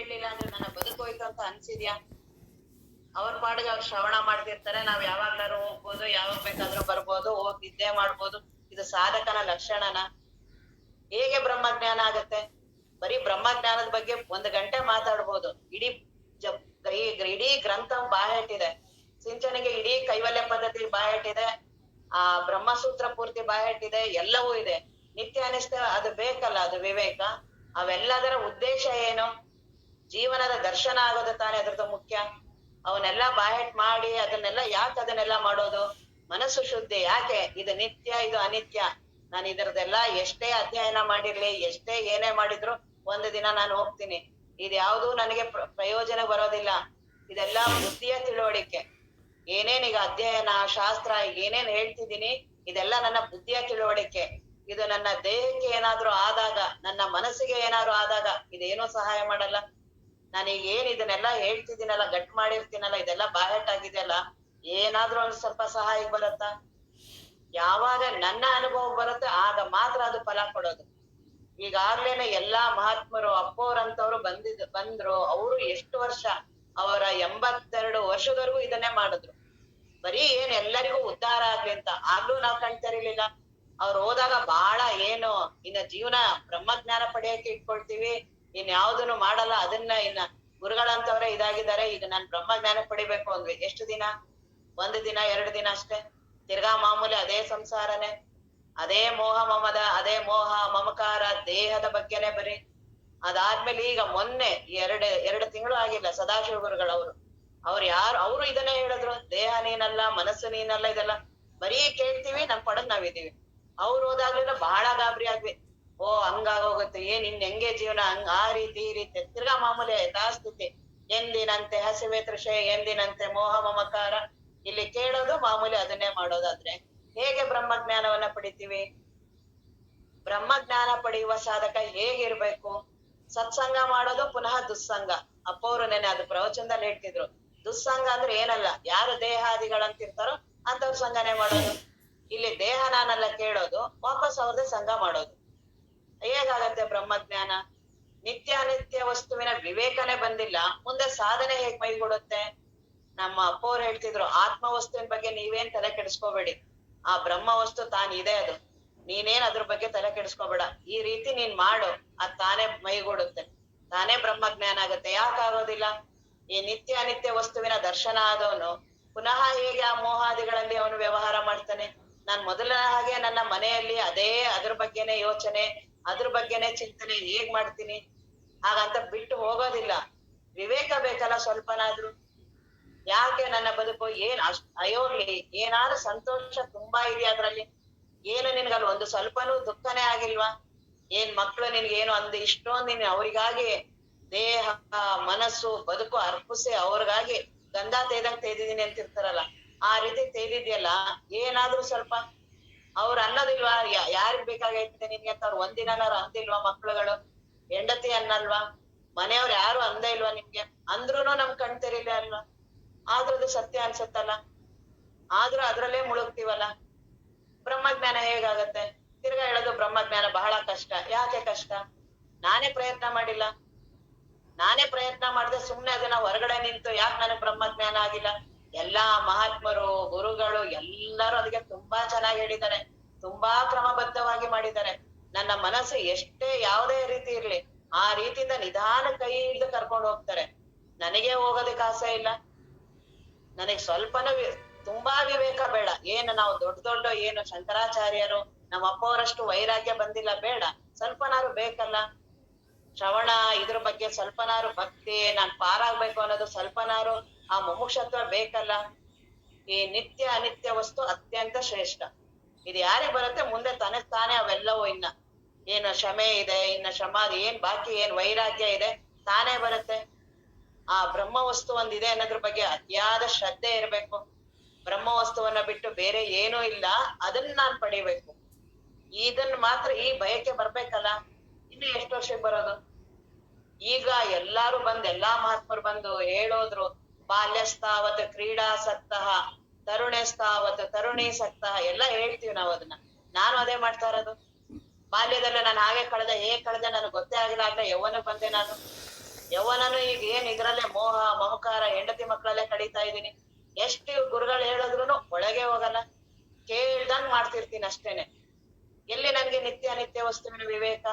ಕೇಳಲಿಲ್ಲ ಅಂದ್ರೆ ನನ್ನ ಬದುಕೋಯ್ತು ಅಂತ ಅನ್ಸಿದ್ಯಾ? ಅವ್ರ ಪಾಡಿಗೆ ಅವ್ರು ಶ್ರವಣ ಮಾಡ್ತಿರ್ತಾರೆ, ನಾವ್ ಯಾವಾಗ್ಲಾರು ಹೋಗ್ಬೋದು, ಯಾವಾಗ ಬೇಕಾದ್ರೂ ಬರ್ಬೋದು, ಹೋಗ್ ನಿದ್ದೆ ಮಾಡ್ಬೋದು. ಇದು ಸಾಧಕನ ಲಕ್ಷಣನ? ಹೇಗೆ ಬ್ರಹ್ಮಜ್ಞಾನ ಆಗತ್ತೆ? ಬರೀ ಬ್ರಹ್ಮಜ್ಞಾನದ ಬಗ್ಗೆ 1 ಗಂಟೆ ಮಾತಾಡ್ಬೋದು. ಇಡೀ ಗ್ರಂಥ ಬಾಯಟ್ಟಿದೆ. ಸಿಂಚನಿಗೆ ಇಡೀ ಕೈವಲ್ಯ ಪದ್ಧತಿ ಬಾಯಟ್ಟಿದೆ, ಆ ಬ್ರಹ್ಮಸೂತ್ರ ಪೂರ್ತಿ ಬಾಯಟ್ಟಿದೆ, ಎಲ್ಲವೂ ಇದೆ. ನಿತ್ಯ ಅನಿಷ್ಠ ಅದು ಬೇಕಲ್ಲ, ಅದು ವಿವೇಕ. ಅವೆಲ್ಲದರ ಉದ್ದೇಶ ಏನು? ಜೀವನದ ದರ್ಶನ ಆಗೋದು ತಾನೇ ಅದ್ರದ್ದು ಮುಖ್ಯ. ಅವನ್ನೆಲ್ಲ ಬಾಯಟ್ ಮಾಡಿ ಅದನ್ನೆಲ್ಲ ಮಾಡೋದು? ಮನಸ್ಸು ಶುದ್ಧಿ ಯಾಕೆ? ಇದು ನಿತ್ಯ, ಇದು ಅನಿತ್ಯ. ನಾನು ಇದರದೆಲ್ಲ ಎಷ್ಟೇ ಅಧ್ಯಯನ ಮಾಡಿರ್ಲಿ, ಎಷ್ಟೇ ಏನೇ ಮಾಡಿದ್ರು ಒಂದು ದಿನ ನಾನು ಹೋಗ್ತೀನಿ. ಇದ್ಯಾವುದೂ ನನಗೆ ಪ್ರಯೋಜನ ಬರೋದಿಲ್ಲ. ಇದೆಲ್ಲ ಬುದ್ಧಿಯ ತಿಳುವಳಿಕೆ. ಏನೇನೀಗ ಅಧ್ಯಯನ ಶಾಸ್ತ್ರ ಏನೇನ್ ಹೇಳ್ತಿದ್ದೀನಿ, ಇದೆಲ್ಲ ನನ್ನ ಬುದ್ಧಿಯ ತಿಳುವಳಿಕೆ. ಇದು ನನ್ನ ದೇಹಕ್ಕೆ ಏನಾದ್ರೂ ಆದಾಗ, ನನ್ನ ಮನಸ್ಸಿಗೆ ಏನಾದ್ರು ಆದಾಗ ಇದೇನೋ ಸಹಾಯ ಮಾಡಲ್ಲ. ನಾನೀಗ ಇದನ್ನೆಲ್ಲ ಹೇಳ್ತಿದ್ದೀನಲ್ಲ, ಗಟ್ ಮಾಡಿರ್ತೀನಲ್ಲ, ಇದೆಲ್ಲ ಬಾಯಟ್ ಆಗಿದೆಯಲ್ಲ, ಏನಾದ್ರೂ ಒಂದ್ ಸ್ವಲ್ಪ ಸಹಾಯ ಬರುತ್ತಾ? ಯಾವಾಗ ನನ್ನ ಅನುಭವ ಬರುತ್ತೆ ಆಗ ಮಾತ್ರ ಅದು ಫಲ ಕೊಡೋದು. ಈಗಾಗ್ಲೇನೆ ಎಲ್ಲಾ ಮಹಾತ್ಮರು ಅಪ್ಪೋರಂತವ್ರು ಬಂದ್ರು. ಅವರು ಎಷ್ಟು ವರ್ಷ, ಅವರ 82 ವರ್ಷದವರೆಗೂ ಇದನ್ನೇ ಮಾಡಿದ್ರು. ಬರೀ ಎಲ್ಲರಿಗೂ ಉದ್ಧಾರ ಆಗ್ಲಿ ಅಂತ. ಆಗ್ಲೂ ನಾವ್ ಕಾಣ್ತಿರ್ಲಿಲ್ಲ. ಅವ್ರು ಹೋದಾಗ ಬಹಳ ಇನ್ನ ಜೀವನ ಬ್ರಹ್ಮಜ್ಞಾನ ಪಡೆಯಕ್ಕೆ ಇಟ್ಕೊಳ್ತೀವಿ, ಯಾವ್ದನ್ನು ಮಾಡಲ್ಲ. ಇನ್ನ ಗುರುಗಳಂತವ್ರೆ ಇದಾಗಿದ್ದಾರೆ, ಈಗ ನಾನ್ ಬ್ರಹ್ಮಜ್ಞಾನ ಪಡಿಬೇಕು ಅಂದ್ವಿ. ಎಷ್ಟು ದಿನ? 1 ದಿನ 2 ದಿನ ಅಷ್ಟೇ. ತಿರ್ಗಾ ಮಾಮೂಲಿ ಅದೇ ಸಂಸಾರನೇ, ಅದೇ ಅದೇ ಮೋಹ ಮಮಕಾರ, ದೇಹದ ಬಗ್ಗೆನೆ ಬರೀ. ಅದಾದ್ಮೇಲೆ ಈಗ ಮೊನ್ನೆ 2 ತಿಂಗಳು ಆಗಿಲ್ಲ, ಸದಾಶಿವ ಗುರುಗಳವರು ಅವರು ಇದನ್ನೇ ಹೇಳಿದ್ರು. ದೇಹ ನೀನಲ್ಲ, ಮನಸ್ಸು ನೀನಲ್ಲ, ಇದೆಲ್ಲ ಬರೀ ಕೇಳ್ತೀವಿ, ನಮ್ ಪಡದ್ ನಾವಿದೀವಿ. ಅವ್ರು ಹೋದಾಗ್ಲಿಲ್ಲ ಬಹಳ ಗಾಬರಿ ಆಗ್ವಿ. ಓ ಹಂಗಾಗೋಗುತ್ತೆ, ಇನ್ ಹೆಂಗೆ ಜೀವನ, ಆ ರೀತಿ ಈ ರೀತಿ. ತಿರ್ಗಾ ಮಾಮೂಲಿ ಯಥಾಸ್ಥಿತಿ, ಎಂದಿನಂತೆ ಹಸಿವೆ ತೃಷೆ, ಎಂದಿನಂತೆ ಮೋಹ ಮಮಕಾರ. ಇಲ್ಲಿ ಕೇಳೋದು ಮಾಮೂಲಿ, ಅದನ್ನೇ ಮಾಡೋದಾದ್ರೆ ಹೇಗೆ ಬ್ರಹ್ಮಜ್ಞಾನವನ್ನ ಪಡಿತೀವಿ? ಬ್ರಹ್ಮಜ್ಞಾನ ಪಡೆಯುವ ಸಾಧಕ ಹೇಗಿರ್ಬೇಕು? ಸತ್ಸಂಗ ಮಾಡೋದು, ಪುನಃ ದುಸ್ಸಂಗ. ಅಪ್ಪವ್ರು ನೆನೆ ಅದು ಪ್ರವಚನದಲ್ಲಿ ಹೇಳ್ತಿದ್ರು. ದುಸ್ಸಂಗ ಅಂದ್ರೆ ಏನಲ್ಲ, ಯಾರು ದೇಹಾದಿಗಳಂತಿರ್ತಾರೋ ಅಂತವ್ರ ಸಂಗನೆ ಮಾಡೋದು. ಇಲ್ಲಿ ದೇಹ ನಾನೆಲ್ಲ ಕೇಳೋದು, ವಾಪಸ್ ಅವ್ರದೇ ಸಂಘ ಮಾಡೋದು. ಹೇಗಾಗತ್ತೆ ಬ್ರಹ್ಮಜ್ಞಾನ? ನಿತ್ಯ ಅನಿತ್ಯ ವಸ್ತುವಿನ ವಿವೇಕನೇ ಬಂದಿಲ್ಲ, ಮುಂದೆ ಸಾಧನೆ ಹೇಗ್ ಮೈಗೂಡುತ್ತೆ? ನಮ್ಮ ಅಪ್ಪವ್ರು ಹೇಳ್ತಿದ್ರು, ಆತ್ಮ ವಸ್ತುವಿನ ಬಗ್ಗೆ ನೀವೇನ್ ತಲೆ ಕೆಡಿಸ್ಕೋಬೇಡಿ, ಆ ಬ್ರಹ್ಮ ವಸ್ತು ತಾನಿದೆ, ಅದು ನೀನೇನ್ ಅದ್ರ ಬಗ್ಗೆ ತಲೆ ಕೆಡಿಸ್ಕೋಬೇಡ, ಈ ರೀತಿ ನೀನ್ ಮಾಡು, ಅದ್ ತಾನೇ ಮೈಗೂಡುತ್ತೆ, ತಾನೇ ಬ್ರಹ್ಮಜ್ಞಾನ ಆಗತ್ತೆ. ಯಾಕಾಗೋದಿಲ್ಲ? ಈ ನಿತ್ಯ ಅನಿತ್ಯ ವಸ್ತುವಿನ ದರ್ಶನ ಆದವನು ಪುನಃ ಹೇಗೆ ಆ ಮೋಹಾದಿಗಳಲ್ಲಿ ಅವನು ವ್ಯವಹಾರ ಮಾಡ್ತಾನೆ? ನಾನ್ ಮೊದಲ ಹಾಗೆ ನನ್ನ ಮನೆಯಲ್ಲಿ ಅದ್ರ ಬಗ್ಗೆನೆ ಯೋಚನೆ, ಅದ್ರ ಬಗ್ಗೆನೆ ಚಿಂತನೆ ಹೇಗ್ ಮಾಡ್ತೀನಿ? ಹಾಗಂತ ಬಿಟ್ಟು ಹೋಗೋದಿಲ್ಲ. ವಿವೇಕ ಬೇಕಲ್ಲ ಸ್ವಲ್ಪನಾದ್ರೂ. ಯಾಕೆ ನನ್ನ ಬದುಕು ಅಯೋಗ್ಲಿ, ಏನಾದ್ರು ಸಂತೋಷ ತುಂಬಾ ಇದೆಯಾ ಅದ್ರಲ್ಲಿ? ನಿನ್ಗಲ್ಲಿ ಒಂದು ಸ್ವಲ್ಪನೂ ದುಃಖನೇ ಆಗಿಲ್ವಾ? ಮಕ್ಳು ನಿನ್ಗೇನು ಅಂದ್ ಇಷ್ಟೊಂದ್ ನೀನ್ ಅವ್ರಿಗಾಗಿ ದೇಹ ಮನಸ್ಸು ಬದುಕು ಅರ್ಪಿಸಿ ಅವ್ರಿಗಾಗಿ ಗಂಧ ತೇದಂಗ್ ತೇದಿದೀನಿ ಅಂತಿರ್ತಾರಲ್ಲ, ಆ ರೀತಿ ತೇದಿದ್ಯಲ್ಲ, ಏನಾದ್ರೂ ಸ್ವಲ್ಪ ಅವ್ರು ಅನ್ನೋದಿಲ್ವಾ? ಯಾರಿಗ್ ಬೇಕಾಗೈತೆ ನಿನ್ಗೆ ಅಂತ ಅವ್ರು ಒಂದಿನಾರು ಅಂದಿಲ್ವಾ? ಮಕ್ಳುಗಳು ಹೆಂಡತಿ ಅನ್ನಲ್ವಾ? ಮನೆಯವ್ರು ಯಾರು ಅಂದೇ ಇಲ್ವಾ ನಿಮ್ಗೆ? ಅಂದ್ರೂನು ನಮ್ ಕಣ್ ತೆರೀಲಿ ಅಲ್ವಾ? ಆದ್ರೂ ಅದು ಸತ್ಯ ಅನ್ಸತ್ತಲ್ಲ, ಆದ್ರೂ ಅದ್ರಲ್ಲೇ ಮುಳುಗ್ತೀವಲ್ಲ. ಬ್ರಹ್ಮಜ್ಞಾನ ಹೇಗಾಗತ್ತೆ? ತಿರ್ಗಾ ಹೇಳೋದು ಬ್ರಹ್ಮಜ್ಞಾನ ಬಹಳ ಕಷ್ಟ. ಯಾಕೆ ಕಷ್ಟ? ನಾನೇ ಪ್ರಯತ್ನ ಮಾಡಿಲ್ಲ. ನಾನೇ ಪ್ರಯತ್ನ ಮಾಡದೆ ಸುಮ್ನೆ ಅದನ್ನ ಹೊರಗಡೆ ನಿಂತು ಯಾಕೆ ನನಗ್ ಬ್ರಹ್ಮಜ್ಞಾನ ಆಗಿಲ್ಲ? ಎಲ್ಲಾ ಮಹಾತ್ಮರು ಗುರುಗಳು ಎಲ್ಲರೂ ಅದಕ್ಕೆ ತುಂಬಾ ಚೆನ್ನಾಗಿ ಹೇಳಿದ್ದಾರೆ, ತುಂಬಾ ಕ್ರಮಬದ್ಧವಾಗಿ ಮಾಡಿದ್ದಾರೆ. ನನ್ನ ಮನಸ್ಸು ಎಷ್ಟೇ ಯಾವುದೇ ರೀತಿ ಇರ್ಲಿ, ಆ ರೀತಿಯಿಂದ ನಿಧಾನ ಕೈ ಹಿಡಿದು ಕರ್ಕೊಂಡು ಹೋಗ್ತಾರೆ. ನನಗೆ ಹೋಗೋದಕ್ಕೆ ಆಸೆ ಇಲ್ಲ. ನನಗ್ ಸ್ವಲ್ಪನೂ ತುಂಬಾ ವಿವೇಕ ಬೇಡ. ನಾವು ದೊಡ್ಡ ಶಂಕರಾಚಾರ್ಯರು ನಮ್ಮ ಅಪ್ಪವರಷ್ಟು ವೈರಾಗ್ಯ ಬಂದಿಲ್ಲ, ಬೇಡ. ಸ್ವಲ್ಪನಾರು ಬೇಕಲ್ಲ. ಶ್ರವಣ ಇದ್ರ ಬಗ್ಗೆ ಸ್ವಲ್ಪನಾರು ಭಕ್ತಿ, ನಾನ್ ಪಾರಾಗ್ಬೇಕು ಅನ್ನೋದು ಸ್ವಲ್ಪನಾರು ಆ ಮುಮುಕ್ಷತ್ವ ಬೇಕಲ್ಲ. ಈ ನಿತ್ಯ ಅನಿತ್ಯ ವಸ್ತು ಅತ್ಯಂತ ಶ್ರೇಷ್ಠ. ಇದು ಯಾರಿಗ್ ಬರುತ್ತೆ? ಮುಂದೆ ತಾನೇ ಅವೆಲ್ಲವೂ ಕ್ಷಮೆ ಇದೆ, ಸಮಾಧಿ ಬಾಕಿ ವೈರಾಗ್ಯ ಇದೆ, ತಾನೇ ಬರುತ್ತೆ. ಆ ಬ್ರಹ್ಮ ವಸ್ತು ಒಂದಿದೆ ಅನ್ನೋದ್ರ ಬಗ್ಗೆ ಅತಿಯಾದ ಶ್ರದ್ಧೆ ಇರ್ಬೇಕು. ಬ್ರಹ್ಮ ವಸ್ತುವನ್ನ ಬಿಟ್ಟು ಬೇರೆ ಏನೂ ಇಲ್ಲ, ಅದನ್ನ ನಾನ್ ಪಡಿಬೇಕು. ಇದನ್ ಮಾತ್ರ ಈ ಬಯಕೆ ಬರ್ಬೇಕಲ್ಲ. ಇನ್ನು ಎಷ್ಟು ವರ್ಷಕ್ಕೆ ಬರೋದು? ಈಗ ಎಲ್ಲಾ ಮಹಾತ್ಮರು ಬಂದು ಹೇಳೋದ್ರು, ಬಾಲ್ಯಸ್ತಾವತ್ ಕ್ರೀಡಾಸಕ್ತಃ ತರುಣಸ್ತಾವತ್ ತರುಣೀಸಕ್ತಃ ಎಲ್ಲ ಹೇಳ್ತೀವಿ ನಾವು ಅದನ್ನ. ನಾನು ಅದೇ ಮಾಡ್ತಾ ಇರೋದು. ಬಾಲ್ಯದಲ್ಲ ನಾನು ಹೇಗ್ ಕಳೆದೆ ನನಗೆ ಗೊತ್ತೇ ಆಗಿಲ್ಲ, ಯೌವನಕ್ಕೆ ಬಂದೆ ನಾನು. ಯೌವನನು ಈಗ ಏನ್ ಇದ್ರಲ್ಲೇ ಮೋಹ ಮಮಕಾರ ಹೆಂಡತಿ ಮಕ್ಕಳಲ್ಲೇ ಕಳೀತಾ ಇದೀನಿ. ಎಷ್ಟು ಗುರುಗಳು ಹೇಳಿದ್ರುನು ಒಳಗೆ ಹೋಗಲ್ಲ, ಕೇಳ್ದಂಗ್ ಮಾಡ್ತಿರ್ತೀನಿ ಅಷ್ಟೇನೆ. ಎಲ್ಲಿ ನನ್ಗೆ ನಿತ್ಯ ಅನಿತ್ಯ ವಸ್ತುವಿನ ವಿವೇಕ?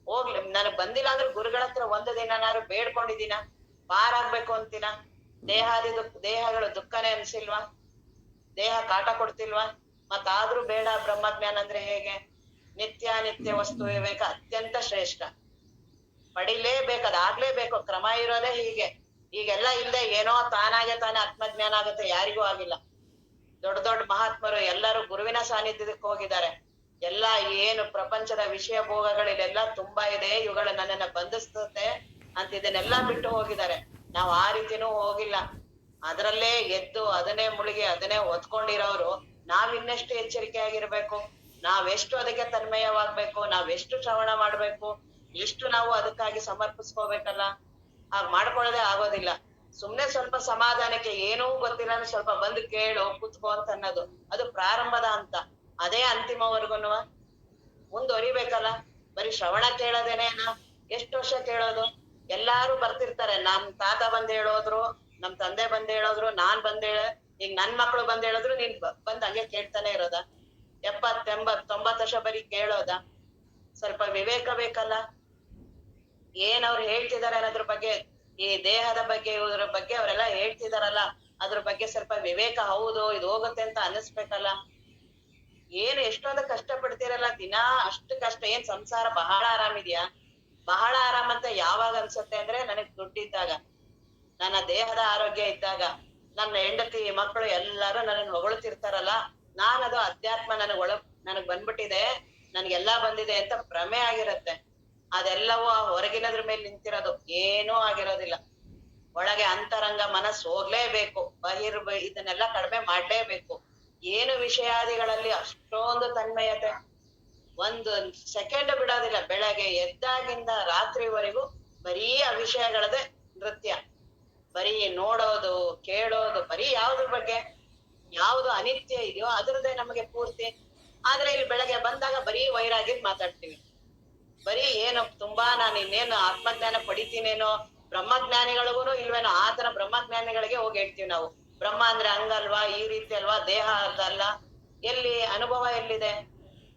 ಹೋಗ್ಲಿ, ನನಗ್ ಬಂದಿಲ್ಲ ಅಂದ್ರೆ ಗುರುಗಳ ಹತ್ರ ಒಂದು ದಿನನಾದ್ರು ಬೇಡ್ಕೊಂಡಿದ್ದೀನ? ಪಾರಾಗ್ಬೇಕು ಅಂತೀನ? ದೇಹಗಳು ದುಃಖನೇ ಅನ್ಸಿಲ್ವಾ? ದೇಹ ಕಾಟ ಕೊಡ್ತಿಲ್ವಾ? ಮತ್ತಾದ್ರೂ ಬೇಡ ಬ್ರಹ್ಮಜ್ಞಾನ ಅಂದ್ರೆ ಹೇಗೆ? ನಿತ್ಯ ಅನಿತ್ಯ ವಸ್ತು ವಿವೇಕ ಅತ್ಯಂತ ಶ್ರೇಷ್ಠ, ಪಡಿಲೇಬೇಕು, ಅದಾಗ್ಲೇಬೇಕು. ಕ್ರಮ ಇರೋದೇ ಹೀಗೆ. ಈಗೆಲ್ಲ ಇಲ್ಲದೆ ಏನೋ ತಾನಾಗೆ ತಾನೇ ಆತ್ಮಜ್ಞಾನ ಆಗುತ್ತೆ, ಯಾರಿಗೂ ಆಗಿಲ್ಲ. ದೊಡ್ಡ ದೊಡ್ಡ ಮಹಾತ್ಮರು ಎಲ್ಲರೂ ಗುರುವಿನ ಸಾನ್ನಿಧ್ಯಕ್ಕೆ ಹೋಗಿದ್ದಾರೆ. ಎಲ್ಲ ಏನು ಪ್ರಪಂಚದ ವಿಷಯ ಭೋಗಗಳಿಲೆಲ್ಲ ತುಂಬಾ ಇದೆ, ಇವುಗಳು ನನ್ನನ್ನ ಬಂಧಿಸ್ತತೆ ಅಂತ ಇದನ್ನೆಲ್ಲ ಬಿಟ್ಟು ಹೋಗಿದ್ದಾರೆ. ನಾವ್ ಆ ರೀತಿನೂ ಹೋಗಿಲ್ಲ. ಅದರಲ್ಲೇ ಎದ್ದು ಅದನ್ನೇ ಮುಳುಗಿ ಅದನ್ನೇ ಹೊತ್ಕೊಂಡಿರೋರು ನಾವಿನ್ನೆಷ್ಟು ಎಚ್ಚರಿಕೆಯಾಗಿರ್ಬೇಕು. ನಾವೆಷ್ಟು ಅದಕ್ಕೆ ತನ್ಮಯವಾಗ್ಬೇಕು, ನಾವೆಷ್ಟು ಶ್ರವಣ ಮಾಡ್ಬೇಕು, ಎಷ್ಟು ನಾವು ಅದಕ್ಕಾಗಿ ಸಮರ್ಪಿಸ್ಕೋಬೇಕಲ್ಲ. ಹಾಗ್ ಮಾಡ್ಕೊಳ್ಳೋದೇ ಆಗೋದಿಲ್ಲ. ಸುಮ್ನೆ ಸ್ವಲ್ಪ ಸಮಾಧಾನಕ್ಕೆ ಏನೂ ಗೊತ್ತಿಲ್ಲ ಅಂದ್ರೆ ಸ್ವಲ್ಪ ಬಂದು ಕೇಳು ಕೂತ್ಕೋ ಅಂತ ಅನ್ನೋದು, ಅದು ಪ್ರಾರಂಭದ ಹಂತ. ಅದೇ ಅಂತಿಮವರ್ಗುನು ಮುಂದುವರಿಬೇಕಲ್ಲ. ಬರೀ ಶ್ರವಣ ಕೇಳೋದೇನೇನ? ಎಷ್ಟು ವರ್ಷ ಕೇಳೋದು? ಎಲ್ಲಾರು ಬರ್ತಿರ್ತಾರೆ, ನಮ್ ತಾತ ಬಂದ್ ಹೇಳೋದ್ರು, ನಮ್ ತಂದೆ ಬಂದ್ ಹೇಳೋದ್ರು, ನಾನ್ ಬಂದ್ ಈಗ ನನ್ ಮಕ್ಳು ಬಂದ್ ಹೇಳಿದ್ರು ನೀನ್ ಬಂದ್ ಹಂಗೆ ಕೇಳ್ತಾನೆ ಇರೋದ? 70, 80, 90 ವರ್ಷ ಬರೀ ಕೇಳೋದ? ಸ್ವಲ್ಪ ವಿವೇಕ ಬೇಕಲ್ಲ. ಏನ್ ಅವ್ರು ಹೇಳ್ತಿದಾರೆ ಅನ್ನೋದ್ರ ಬಗ್ಗೆ, ಈ ದೇಹದ ಬಗ್ಗೆ ಇವ್ರ ಬಗ್ಗೆ ಅವರೆಲ್ಲ ಹೇಳ್ತಿದಾರಲ್ಲ, ಅದ್ರ ಬಗ್ಗೆ ಸ್ವಲ್ಪ ವಿವೇಕ, ಹೌದು ಇದು ಹೋಗುತ್ತೆ ಅಂತ ಅನಿಸ್ಬೇಕಲ್ಲ. ಏನು ಎಷ್ಟೊಂದು ಕಷ್ಟ ಪಡ್ತಿರಲ್ಲ ದಿನಾ, ಅಷ್ಟು ಕಷ್ಟ. ಏನ್ ಸಂಸಾರ ಬಹಳ ಆರಾಮಿದ್ಯಾ? ಬಹಳ ಆರಾಮ ಅಂತ ಯಾವಾಗ ಅನ್ಸುತ್ತೆ ಅಂದ್ರೆ ನನಗ್ ದುಡ್ಡಿದ್ದಾಗ, ನನ್ನ ದೇಹದ ಆರೋಗ್ಯ ಇದ್ದಾಗ, ನನ್ನ ಹೆಂಡತಿ ಮಕ್ಕಳು ಎಲ್ಲಾರು ನನ್ನನ್ನು ಹೊಗಳ್ತಿರ್ತಾರಲ್ಲ, ನಾನದು ಅಧ್ಯಾತ್ಮ ನನಗ್ ಬಂದ್ಬಿಟ್ಟಿದೆ, ನನ್ಗೆಲ್ಲಾ ಬಂದಿದೆ ಅಂತ ಭ್ರಮೆ ಆಗಿರತ್ತೆ. ಅದೆಲ್ಲವೂ ಆ ಹೊರಗಿನದ್ರ ಮೇಲೆ ನಿಂತಿರೋದು, ಏನೂ ಆಗಿರೋದಿಲ್ಲ. ಒಳಗೆ ಅಂತರಂಗ ಮನಸ್ಸು ಹೋಗ್ಲೇಬೇಕು, ಇದನ್ನೆಲ್ಲ ಕಡಿಮೆ ಮಾಡ್ಲೇಬೇಕು. ಏನು ವಿಷಯಾದಿಗಳಲ್ಲಿ ಅಷ್ಟೊಂದು ತನ್ಮಯತೆ, ಒಂದು ಸೆಕೆಂಡ್ ಬಿಡೋದಿಲ್ಲ. ಬೆಳಗ್ಗೆ ಎದ್ದಾಗಿಂದ ರಾತ್ರಿವರೆಗೂ ಬರೀ ಆ ವಿಷಯಗಳದೇ ನೃತ್ಯ, ಬರೀ ನೋಡೋದು ಕೇಳೋದು, ಬರೀ ಯಾವ್ದ್ರ ಬಗ್ಗೆ? ಯಾವ್ದು ಅನಿತ್ಯ ಇದೆಯೋ ಅದ್ರದ್ದೇ ನಮಗೆ ಪೂರ್ತಿ. ಆದ್ರೆ ಇಲ್ಲಿ ಬೆಳಗ್ಗೆ ಬಂದಾಗ ಬರೀ ವೈರಾಗ್ಯದ್ ಮಾತಾಡ್ತೀವಿ. ಬರೀ ಏನು ತುಂಬಾ ನಾನು ಇನ್ನೇನು ಆತ್ಮಜ್ಞಾನ ಪಡಿತೀನೇನೋ, ಬ್ರಹ್ಮಜ್ಞಾನಿಗಳಿಗೂನು ಇಲ್ವೇನೋ ಆತರ ಬ್ರಹ್ಮಜ್ಞಾನಿಗಳಿಗೆ ಹೋಗಿ ಹೇಳ್ತೀವಿ ನಾವು. ಬ್ರಹ್ಮ ಅಂದ್ರೆ ಹಂಗಲ್ವಾ, ಈ ರೀತಿ ಅಲ್ವಾ, ದೇಹ ಅದಲ್ಲ. ಎಲ್ಲಿ ಅನುಭವ ಎಲ್ಲಿದೆ?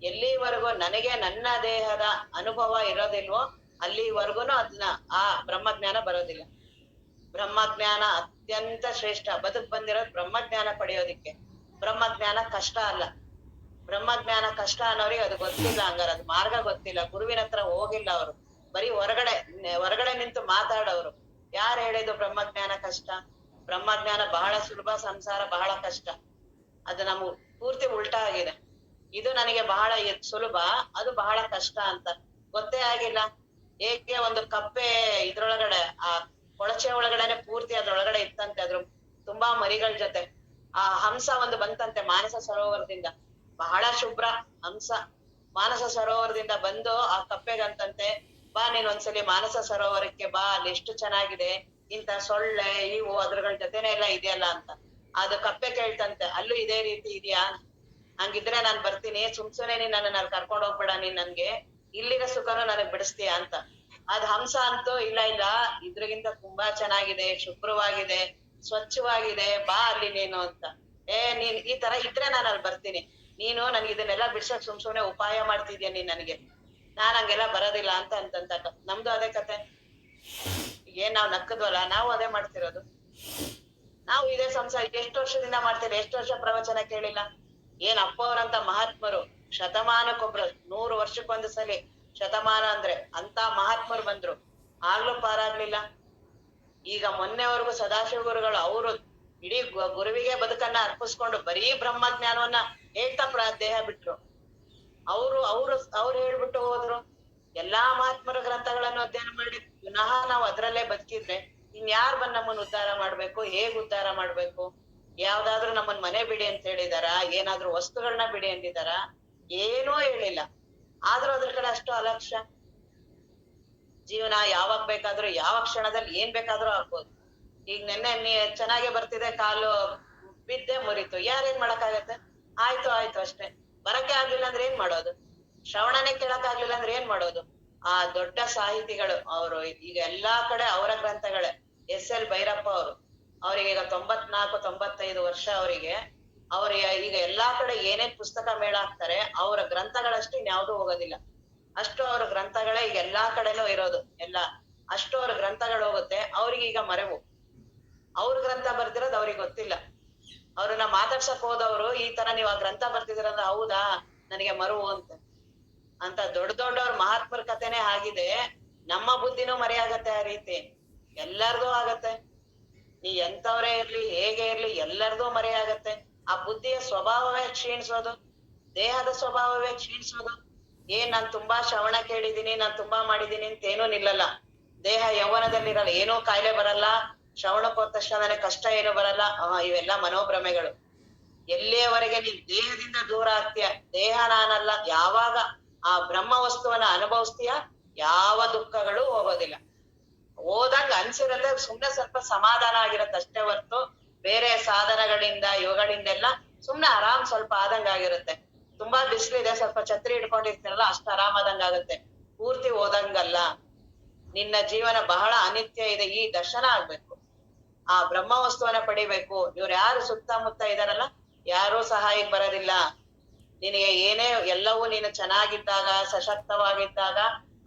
ಎಲ್ಲಿವರೆಗೂ ನನಗೆ ನನ್ನ ದೇಹದ ಅನುಭವ ಇರೋದಿಲ್ವೋ ಅಲ್ಲಿವರೆಗೂನು ಅದನ್ನ ಆ ಬ್ರಹ್ಮಜ್ಞಾನ ಬರೋದಿಲ್ಲ. ಬ್ರಹ್ಮಜ್ಞಾನ ಅತ್ಯಂತ ಶ್ರೇಷ್ಠ. ಬದುಕ್ ಬಂದಿರೋದು ಬ್ರಹ್ಮಜ್ಞಾನ ಪಡೆಯೋದಿಕ್ಕೆ. ಬ್ರಹ್ಮಜ್ಞಾನ ಕಷ್ಟ ಅಲ್ಲ. ಬ್ರಹ್ಮಜ್ಞಾನ ಕಷ್ಟ ಅನ್ನೋರಿಗೆ ಅದು ಗೊತ್ತಿಲ್ಲ, ಹಂಗಾರ ಅದು ಮಾರ್ಗ ಗೊತ್ತಿಲ್ಲ. ಗುರುವಿನ ಹತ್ರ ಹೋಗಿಲ್ಲ ಅವರು, ಬರೀ ಹೊರಗಡೆ ನಿಂತು ಮಾತಾಡೋರು. ಯಾರು ಹೇಳಿದ್ದು ಬ್ರಹ್ಮಜ್ಞಾನ ಕಷ್ಟ? ಬ್ರಹ್ಮಜ್ಞಾನ ಬಹಳ ಸುಲಭ, ಸಂಸಾರ ಬಹಳ ಕಷ್ಟ. ಅದು ನಮ್ಗೆ ಪೂರ್ತಿ ಉಲ್ಟಾ ಆಗಿದೆ. ಇದು ನನಗೆ ಬಹಳ ಸುಲಭ, ಅದು ಬಹಳ ಕಷ್ಟ ಅಂತ ಗೊತ್ತೇ ಆಗಿಲ್ಲ. ಏಕೆ ಒಂದು ಕಪ್ಪೆ ಇದ್ರೊಳಗಡೆ, ಆ ಕೊಳಚೆ ಒಳಗಡೆನೆ ಪೂರ್ತಿ ಅದ್ರೊಳಗಡೆ ಇತ್ತಂತೆ, ಅದ್ರ ತುಂಬಾ ಮರಿಗಳ ಜೊತೆ. ಆ ಹಂಸ ಒಂದು ಬಂತಂತೆ ಮಾನಸ ಸರೋವರದಿಂದ, ಬಹಳ ಶುಭ್ರ ಹಂಸ. ಮಾನಸ ಸರೋವರದಿಂದ ಬಂದು ಆ ಕಪ್ಪೆಗಂತಂತೆ, ಬಾ ನೀನ್ ಒಂದ್ಸಲಿ ಮಾನಸ ಸರೋವರಕ್ಕೆ ಬಾ, ಅಲ್ಲಿ ಎಷ್ಟು ಚೆನ್ನಾಗಿದೆ, ಇಂತ ಸೊಳ್ಳೆ ಇವು ಅದ್ರಗಳ ಜೊತೆನೆ ಎಲ್ಲ ಇದೆಯಲ್ಲ ಅಂತ. ಅದು ಕಪ್ಪೆ ಕೇಳ್ತಂತೆ, ಅಲ್ಲೂ ಇದೇ ರೀತಿ ಇದೆಯಾ? ಹಂಗಿದ್ರೆ ನಾನ್ ಬರ್ತೀನಿ, ಸುಮ್ಸುನೆ ನೀನ್ ನನ್ನ ಅಲ್ಲಿ ಕರ್ಕೊಂಡ್ ಹೋಗ್ಬೇಡ, ನೀನ್ ನನ್ಗೆ ಇಲ್ಲಿನ ಸುಖನೂ ನನಗ್ ಬಿಡಿಸ್ತೀಯ ಅಂತ. ಅದ್ ಹಂಸ ಅಂತೂ ಇಲ್ಲ ಇಲ್ಲ, ಇದ್ರಿಗಿಂತ ತುಂಬಾ ಚೆನ್ನಾಗಿದೆ, ಶುಭ್ರವಾಗಿದೆ, ಸ್ವಚ್ಛವಾಗಿದೆ, ಬಾ ಅಲ್ಲಿ ನೀನು ಅಂತ. ನೀನ್ ಈ ತರ ಇದ್ರೆ ನಾನು ಅಲ್ಲಿ ಬರ್ತೀನಿ. ನೀನು ನನ್ಗೆ ಇದನ್ನೆಲ್ಲ ಬಿಡ್ಸಕ್ ಸುಮ್ನೆ ಉಪಾಯ ಮಾಡ್ತಿದ್ಯಾ ನೀನ್ ನನಗೆ, ನಾನ್ ಹಂಗೆಲ್ಲ ಬರೋದಿಲ್ಲ ಅಂತಂತ. ನಮ್ದು ಅದೇ ಕತೆ. ಏನ್ ನಾವ್ ನಕ್ಕದ್ವಲ್ಲ, ನಾವು ಅದೇ ಮಾಡ್ತಿರೋದು. ನಾವು ಇದೇ ಸಂಸಾರ ಎಷ್ಟು ವರ್ಷದಿಂದ ಮಾಡ್ತೀರಿ, ಎಷ್ಟು ವರ್ಷ ಪ್ರವಚನ ಕೇಳಿಲ್ಲ? ಏನ್ ಅಪ್ಪ ಅವ್ರಂತ ಮಹಾತ್ಮರು ಶತಮಾನಕ್ಕೊಬ್ರು, 100 ವರ್ಷಕ್ಕೊಂದು ಸಲಿ ಶತಮಾನ ಅಂದ್ರೆ ಅಂತ ಮಹಾತ್ಮರು ಬಂದ್ರು, ಆಗ್ಲೂ ಪಾರಾಗ್ಲಿಲ್ಲ. ಈಗ ಮೊನ್ನೆವರೆಗೂ ಸದಾಶಿವ ಗುರುಗಳು ಅವರು ಇಡೀ ಗುರುವಿಗೆ ಬದುಕನ್ನ ಅರ್ಪಿಸ್ಕೊಂಡು ಬರೀ ಬ್ರಹ್ಮಜ್ಞಾನವನ್ನ ಹೇಳ್ತಾ ದೇಹ ಬಿಟ್ರು. ಅವ್ರು ಹೇಳ್ಬಿಟ್ಟು ಹೋದ್ರು. ಎಲ್ಲಾ ಮಹಾತ್ಮರ ಗ್ರಂಥಗಳನ್ನು ಅಧ್ಯಯನ ಮಾಡಿ ಪುನಃ ನಾವು ಅದ್ರಲ್ಲೇ ಬದುಕಿದ್ರೆ ಇನ್ಯಾರು ಬಂದ್ ನಮ್ಮನ್ನ ಉದ್ಧಾರ ಮಾಡ್ಬೇಕು? ಹೇಗ್ ಉದ್ಧಾರ ಮಾಡ್ಬೇಕು? ಯಾವ್ದಾದ್ರು ನಮ್ಮನ್ ಮನೆ ಬಿಡಿ ಅಂತ ಹೇಳಿದಾರ? ಏನಾದ್ರು ವಸ್ತುಗಳನ್ನ ಬಿಡಿ ಅಂದಿದಾರ? ಏನೂ ಹೇಳಿಲ್ಲ. ಆದ್ರೂ ಅದ್ರ ಕಡೆ ಅಷ್ಟು ಅಲಕ್ಷ್ಯ. ಜೀವನ ಯಾವಾಗ ಬೇಕಾದ್ರೂ ಯಾವ ಕ್ಷಣದಲ್ಲಿ ಏನ್ ಬೇಕಾದ್ರೂ ಆಗ್ಬೋದು. ಈಗ ನೆನ್ನೆ ಚೆನ್ನಾಗೆ ಬರ್ತಿದೆ, ಕಾಲು ಬಿದ್ದೆ ಮುರಿತು, ಯಾರೇನ್ ಮಾಡಕ್ಕಾಗತ್ತೆ? ಆಯ್ತು ಅಷ್ಟೇ. ಬರಕ್ಕೆ ಆಗ್ಲಿಲ್ಲ ಅಂದ್ರೆ ಏನ್ ಮಾಡೋದು? ಶ್ರವಣನೇ ಕೇಳಕ್ ಆಗ್ಲಿಲ್ಲ ಅಂದ್ರೆ ಏನ್ ಮಾಡೋದು? ಆ ದೊಡ್ಡ ಸಾಹಿತಿಗಳು ಅವರು ಈಗ ಎಲ್ಲಾ ಕಡೆ ಅವರ ಗ್ರಂಥಗಳೇ. ಎಸ್ ಭೈರಪ್ಪ ಅವ್ರಿಗೆ ಈಗ 94-95 ವರ್ಷ ಅವರಿಗೆ. ಈಗ ಎಲ್ಲಾ ಕಡೆ ಏನೇನ್ ಪುಸ್ತಕ ಮೇಳ ಹಾಕ್ತಾರೆ ಅವರ ಗ್ರಂಥಗಳಷ್ಟು ಇನ್ಯಾವುದೂ ಹೋಗೋದಿಲ್ಲ. ಅಷ್ಟು ಅವ್ರ ಗ್ರಂಥಗಳೇ ಈಗ ಎಲ್ಲಾ ಕಡೆನೂ ಇರೋದು ಅಷ್ಟು ಅವ್ರ ಗ್ರಂಥಗಳು ಹೋಗುತ್ತೆ. ಅವ್ರಿಗೆ ಈಗ ಮರೆವು. ಅವ್ರ ಗ್ರಂಥ ಬರ್ದಿರೋದು ಅವ್ರಿಗೆ ಗೊತ್ತಿಲ್ಲ. ಅವ್ರನ್ನ ಮಾತಾಡ್ಸಕ್ ಹೋದವ್ರು ಈ ತರ ನೀವ್ ಆ ಗ್ರಂಥ ಬರ್ತಿದಿರಂದ್ರೆ ಹೌದಾ ನನಗೆ ಮರುವು ಅಂತ ದೊಡ್ಡವ್ರ ಮಹಾತ್ಮರ ಕಥೆನೇ ಆಗಿದೆ. ನಮ್ಮ ಬುದ್ಧಿನೂ ಮರೆಯಾಗತ್ತೆ ಆ ರೀತಿ. ಎಲ್ಲಾರ್ಗೂ ಆಗತ್ತೆ. ನೀ ಎಂತವ್ರೇ ಇರ್ಲಿ ಹೇಗೆ ಇರ್ಲಿ ಎಲ್ಲಾರ್ಗೂ ಮರೆಯಾಗತ್ತೆ. ಆ ಬುದ್ಧಿಯ ಸ್ವಭಾವವೇ ಕ್ಷೀಣಿಸೋದು, ದೇಹದ ಸ್ವಭಾವವೇ ಕ್ಷೀಣಿಸೋದು. ನಾನ್ ತುಂಬಾ ಶ್ರವಣ ಕೇಳಿದೀನಿ, ನಾನ್ ತುಂಬಾ ಮಾಡಿದೀನಿ ಅಂತ ಏನೂ ನಿಲ್ಲಲ್ಲ. ದೇಹ ಯೌವನದಲ್ಲಿರಲ್ಲ, ಏನೂ ಕಾಯಿಲೆ ಬರಲ್ಲ. ಶ್ರವಣಕ್ಕೆ ಹೋದ ತಕ್ಷಣ ನನಗೆ ಕಷ್ಟ ಏನು ಬರಲ್ಲ. ಇವೆಲ್ಲ ಮನೋಭ್ರಮೆಗಳು. ಎಲ್ಲಿಯವರೆಗೆ ನೀನ್ ದೇಹದಿಂದ ದೂರ ಆಗ್ತೀಯ, ದೇಹ ನಾನಲ್ಲ, ಯಾವಾಗ ಆ ಬ್ರಹ್ಮ ವಸ್ತುವನ್ನ ಅನುಭವಿಸ್ತೀಯ ಯಾವ ದುಃಖಗಳು ಹೋಗೋದಿಲ್ಲ. ಹೋದಂಗ ಅನ್ಸಿರತ್ತೆ, ಸುಮ್ನೆ ಸ್ವಲ್ಪ ಸಮಾಧಾನ ಆಗಿರತ್ತೆ ಅಷ್ಟೇ ಹೊರ್ತು ಬೇರೆ ಸಾಧನಗಳಿಂದ ಇವುಗಳಿಂದೆಲ್ಲ ಸುಮ್ನೆ ಆರಾಮ್ ಸ್ವಲ್ಪ ಆದಂಗ ಆಗಿರುತ್ತೆ. ತುಂಬಾ ಬಿಸಿಲಿದೆ, ಸ್ವಲ್ಪ ಛತ್ರಿ ಹಿಡ್ಕೊಂಡಿರ್ತೀನಲ್ಲ ಅಷ್ಟ್ ಆರಾಮಾದಂಗ ಆಗುತ್ತೆ. ಪೂರ್ತಿ ಹೋದಂಗಲ್ಲ. ನಿನ್ನ ಜೀವನ ಬಹಳ ಅನಿತ್ಯ ಇದೆ, ಈ ದರ್ಶನ ಆಗ್ಬೇಕು. ಆ ಬ್ರಹ್ಮ ವಸ್ತುವನ್ನ ಪಡಿಬೇಕು. ಇವ್ರು ಯಾರು ಸುತ್ತಮುತ್ತ ಇದಾರಲ್ಲ ಯಾರೂ ಸಹಾಯಕ್ ಬರೋದಿಲ್ಲ. ನಿನಗೆ ಏನೇ ಎಲ್ಲವೂ ನೀನು ಚೆನ್ನಾಗಿದ್ದಾಗ ಸಶಕ್ತವಾಗಿದ್ದಾಗ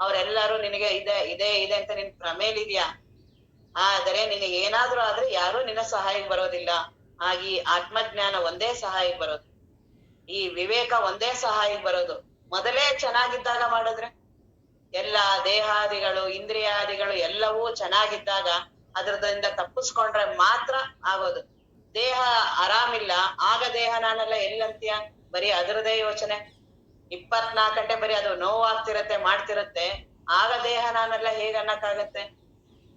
ಅವರೆಲ್ಲರೂ ನಿನಗೆ ಇದೆ ಅಂತ ನಿನ್ ಭ್ರಮೇಲಿದ್ಯಾ. ಆದರೆ ನಿನಗೆ ಏನಾದ್ರೂ ಆದ್ರೆ ಯಾರು ನಿನ್ನ ಸಹಾಯಕ್ ಬರೋದಿಲ್ಲ. ಈ ಆತ್ಮಜ್ಞಾನ ಒಂದೇ ಸಹಾಯಕ್ ಬರೋದು, ಈ ವಿವೇಕ ಒಂದೇ ಸಹಾಯಕ್ ಬರೋದು. ಮೊದಲೇ ಚೆನ್ನಾಗಿದ್ದಾಗ ಮಾಡಿದ್ರೆ ಎಲ್ಲ ದೇಹಾದಿಗಳು ಇಂದ್ರಿಯಾದಿಗಳು ಎಲ್ಲವೂ ಚೆನ್ನಾಗಿದ್ದಾಗ ಅದ್ರದಿಂದ ತಪ್ಪಿಸ್ಕೊಂಡ್ರೆ ಮಾತ್ರ ಆಗೋದು. ದೇಹ ಆರಾಮಿಲ್ಲ, ಆಗ ದೇಹ ನಾನೆಲ್ಲ ಎಲ್ಲಂತೀಯ, ಬರೀ ಅದ್ರದೇ ಯೋಚನೆ. 24 ಗಂಟೆ ಬರೀ ಅದು ನೋವಾಗ್ತಿರತ್ತೆ ಮಾಡ್ತಿರತ್ತೆ. ಆಗ ದೇಹ ನಾನೆಲ್ಲ ಹೇಗ್ ಅನ್ನಕ್ಕಾಗತ್ತೆ?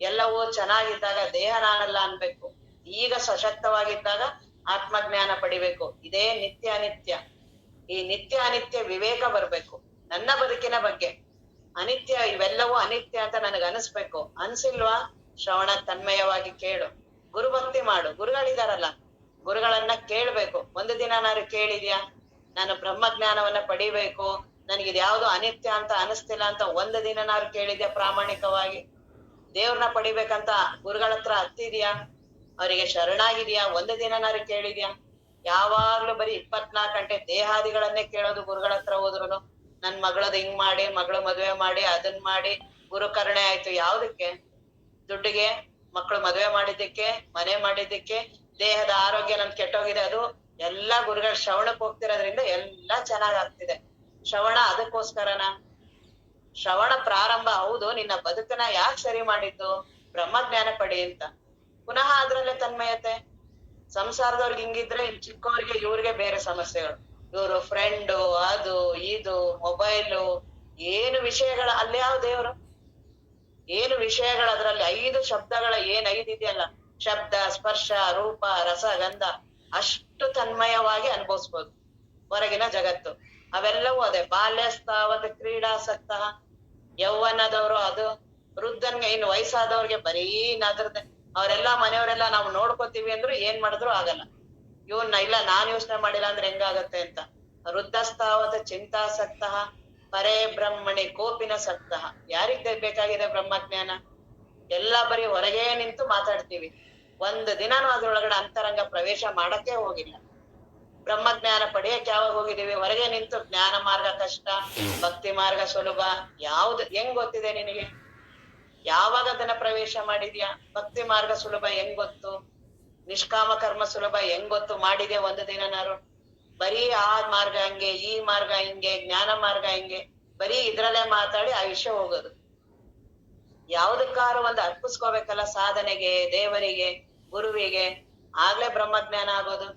ಎಲ್ಲವೂ ಚೆನ್ನಾಗಿದ್ದಾಗ ದೇಹ ನಾನಲ್ಲ ಅನ್ಬೇಕು. ಈಗ ಸಶಕ್ತವಾಗಿದ್ದಾಗ ಆತ್ಮಜ್ಞಾನ ಪಡಿಬೇಕು. ಇದೇ ನಿತ್ಯ ಅನಿತ್ಯ. ಈ ನಿತ್ಯ ಅನಿತ್ಯ ವಿವೇಕ ಬರ್ಬೇಕು ನನ್ನ ಬದುಕಿನ ಬಗ್ಗೆ. ಅನಿತ್ಯ ಇವೆಲ್ಲವೂ ಅನಿತ್ಯ ಅಂತ ನನಗ್ ಅನಿಸ್ಬೇಕು. ಅನ್ಸಿಲ್ವಾ? ಶ್ರವಣ ತನ್ಮಯವಾಗಿ ಕೇಳು, ಗುರುಭಕ್ತಿ ಮಾಡು. ಗುರುಗಳಿದಾರಲ್ಲ ಗುರುಗಳನ್ನ ಕೇಳ್ಬೇಕು. ಒಂದು ದಿನನಾರು ಕೇಳಿದ್ಯಾ ನಾನು ಬ್ರಹ್ಮಜ್ಞಾನವನ್ನ ಪಡಿಬೇಕು, ನನ್ಗಿದ್ ಯಾವ್ದು ಅನಿತ್ಯ ಅಂತ ಅನಿಸ್ತಿಲ್ಲ ಅಂತ ಒಂದು ದಿನನಾರು ಕೇಳಿದ್ಯಾ ಪ್ರಾಮಾಣಿಕವಾಗಿ? ದೇವ್ರನ್ನ ಪಡಿಬೇಕಂತ ಗುರುಗಳ ಹತ್ರ ಹತ್ತಿದ್ಯಾ? ಅವರಿಗೆ ಶರಣಾಗಿದ್ಯಾ? ಒಂದು ದಿನನಾರು ಕೇಳಿದ್ಯಾ? ಯಾವಾಗ್ಲೂ ಬರೀ 24 ಗಂಟೆ ದೇಹಾದಿಗಳನ್ನೇ ಕೇಳೋದು ಗುರುಗಳ ಹತ್ರ ಹೋದ್ರುನು. ನನ್ ಮಗಳದ್ ಹಿಂಗ್ ಮಾಡಿ, ಮಗಳು ಮದ್ವೆ ಮಾಡಿ, ಅದನ್ ಮಾಡಿ, ಗುರುಕರುಣೆ ಆಯ್ತು. ಯಾವ್ದಕ್ಕೆ? ದುಡ್ಡಿಗೆ? ಮಕ್ಕಳು ಮದ್ವೆ ಮಾಡಿದ್ದಕ್ಕೆ, ಮನೆ ಮಾಡಿದ್ದಕ್ಕೆ, ದೇಹದ ಆರೋಗ್ಯ ನನ್ ಕೆಟ್ಟೋಗಿದೆ, ಅದು ಎಲ್ಲಾ ಗುರುಗಳ ಶ್ರವಣಕ್ ಹೋಗ್ತಿರೋದ್ರಿಂದ ಎಲ್ಲಾ ಚೆನ್ನಾಗ್ ಆಗ್ತಿದೆ. ಶ್ರವಣ ಅದಕ್ಕೋಸ್ಕರನ? ಶ್ರವಣ ಪ್ರಾರಂಭ ಹೌದು, ನಿನ್ನ ಬದುಕನ್ನ ಯಾಕೆ ಸರಿ ಮಾಡಿದ್ದು? ಬ್ರಹ್ಮಜ್ಞಾನ ಪಡಿ ಅಂತ. ಪುನಃ ಅದ್ರಲ್ಲೇ ತನ್ಮಯತೆ. ಸಂಸಾರದವ್ರಿಗೆ ಹಿಂಗಿದ್ರೆ ಇನ್ ಚಿಕ್ಕವ್ರಿಗೆ ಇವ್ರಿಗೆ ಬೇರೆ ಸಮಸ್ಯೆಗಳು. ಇವ್ರು ಫ್ರೆಂಡು, ಅದು ಇದು ಮೊಬೈಲು, ಏನು ವಿಷಯಗಳ ಅಲ್ಲಿ ಯಾವ ದೇವ್ರು? ಏನು ವಿಷಯಗಳ ಅದ್ರಲ್ಲಿ 5 ಶಬ್ದಗಳ 5 ಇದೆಯಲ್ಲ, ಶಬ್ದ ಸ್ಪರ್ಶ ರೂಪ ರಸ ಗಂಧ, ಅಷ್ಟು ತನ್ಮಯವಾಗಿ ಅನುಭವಿಸ್ಬೋದು ಹೊರಗಿನ ಜಗತ್ತು. ಅವೆಲ್ಲವೂ ಅದೇ. ಬಾಲ್ಯಸ್ತಾವತ್ ಕ್ರೀಡಾಸಕ್ತ, ಯೌವನದವರು ಅದು, ವೃದ್ಧನ್ಗೆ ಇನ್ನು ವಯಸ್ಸಾದವ್ರಿಗೆ ಬರೀ ಅದ್ರದ್ದೇ. ಅವರೆಲ್ಲಾ ಮನೆಯವರೆಲ್ಲ ನಾವು ನೋಡ್ಕೋತೀವಿ ಅಂದ್ರು ಏನ್ ಮಾಡಿದ್ರು ಆಗಲ್ಲ. ಇಲ್ಲ ನಾನ್ ಯೋಚನೆ ಮಾಡಿಲ್ಲ ಅಂದ್ರೆ ಹೆಂಗಾಗತ್ತೆ ಅಂತ. ವೃದ್ಧಸ್ತಾವತ್ ಚಿಂತಾಸಕ್ತ ಪರೇ ಬ್ರಹ್ಮಣಿ ಕೋಪಿನ ಸಕ್ತ. ಯಾರಿಗ್ ಬೇಕಾಗಿದೆ ಬ್ರಹ್ಮಜ್ಞಾನ? ಎಲ್ಲಾ ಬರೀ ಹೊರಗೇ ನಿಂತು ಮಾತಾಡ್ತೀವಿ, ಒಂದು ದಿನಾನು ಅದ್ರೊಳಗಡೆ ಅಂತರಂಗ ಪ್ರವೇಶ ಮಾಡಕ್ಕೆ ಹೋಗಿಲ್ಲ. ಬ್ರಹ್ಮಜ್ಞಾನ ಪಡೆಯಕ್ಕೆ ಯಾವಾಗ ಹೋಗಿದೀವಿ? ಹೊರಗೆ ನಿಂತು ಜ್ಞಾನ ಮಾರ್ಗ ಕಷ್ಟ, ಭಕ್ತಿ ಮಾರ್ಗ ಸುಲಭ, ಹೆಂಗ್ ಗೊತ್ತಿದೆ ನಿನಗೆ? ಯಾವಾಗ ಅದನ್ನ ಪ್ರವೇಶ ಮಾಡಿದ್ಯಾ? ಭಕ್ತಿ ಮಾರ್ಗ ಸುಲಭ ಹೆಂಗ್ ಗೊತ್ತು? ನಿಷ್ಕಾಮ ಕರ್ಮ ಸುಲಭ ಹೆಂಗ್ ಗೊತ್ತು? ಮಾಡಿದೆ ಒಂದು ದಿನನಾರು? ಬರೀ ಆ ಮಾರ್ಗ ಹಂಗೆ, ಈ ಮಾರ್ಗ ಹಿಂಗೆ, ಜ್ಞಾನ ಮಾರ್ಗ ಹಿಂಗೆ, ಬರೀ ಇದ್ರಲ್ಲೇ ಮಾತಾಡಿ ಆಯುಷ್ಯ ಹೋಗೋದು. ಯಾವ್ದಕ್ಕಾರು ಒಂದು ಅರ್ಪಿಸ್ಕೋಬೇಕಲ್ಲ ಸಾಧನೆಗೆ, ದೇವರಿಗೆ, ಗುರುವಿಗೆ, ಆಗ್ಲೇ ಬ್ರಹ್ಮಜ್ಞಾನ ಆಗೋದು.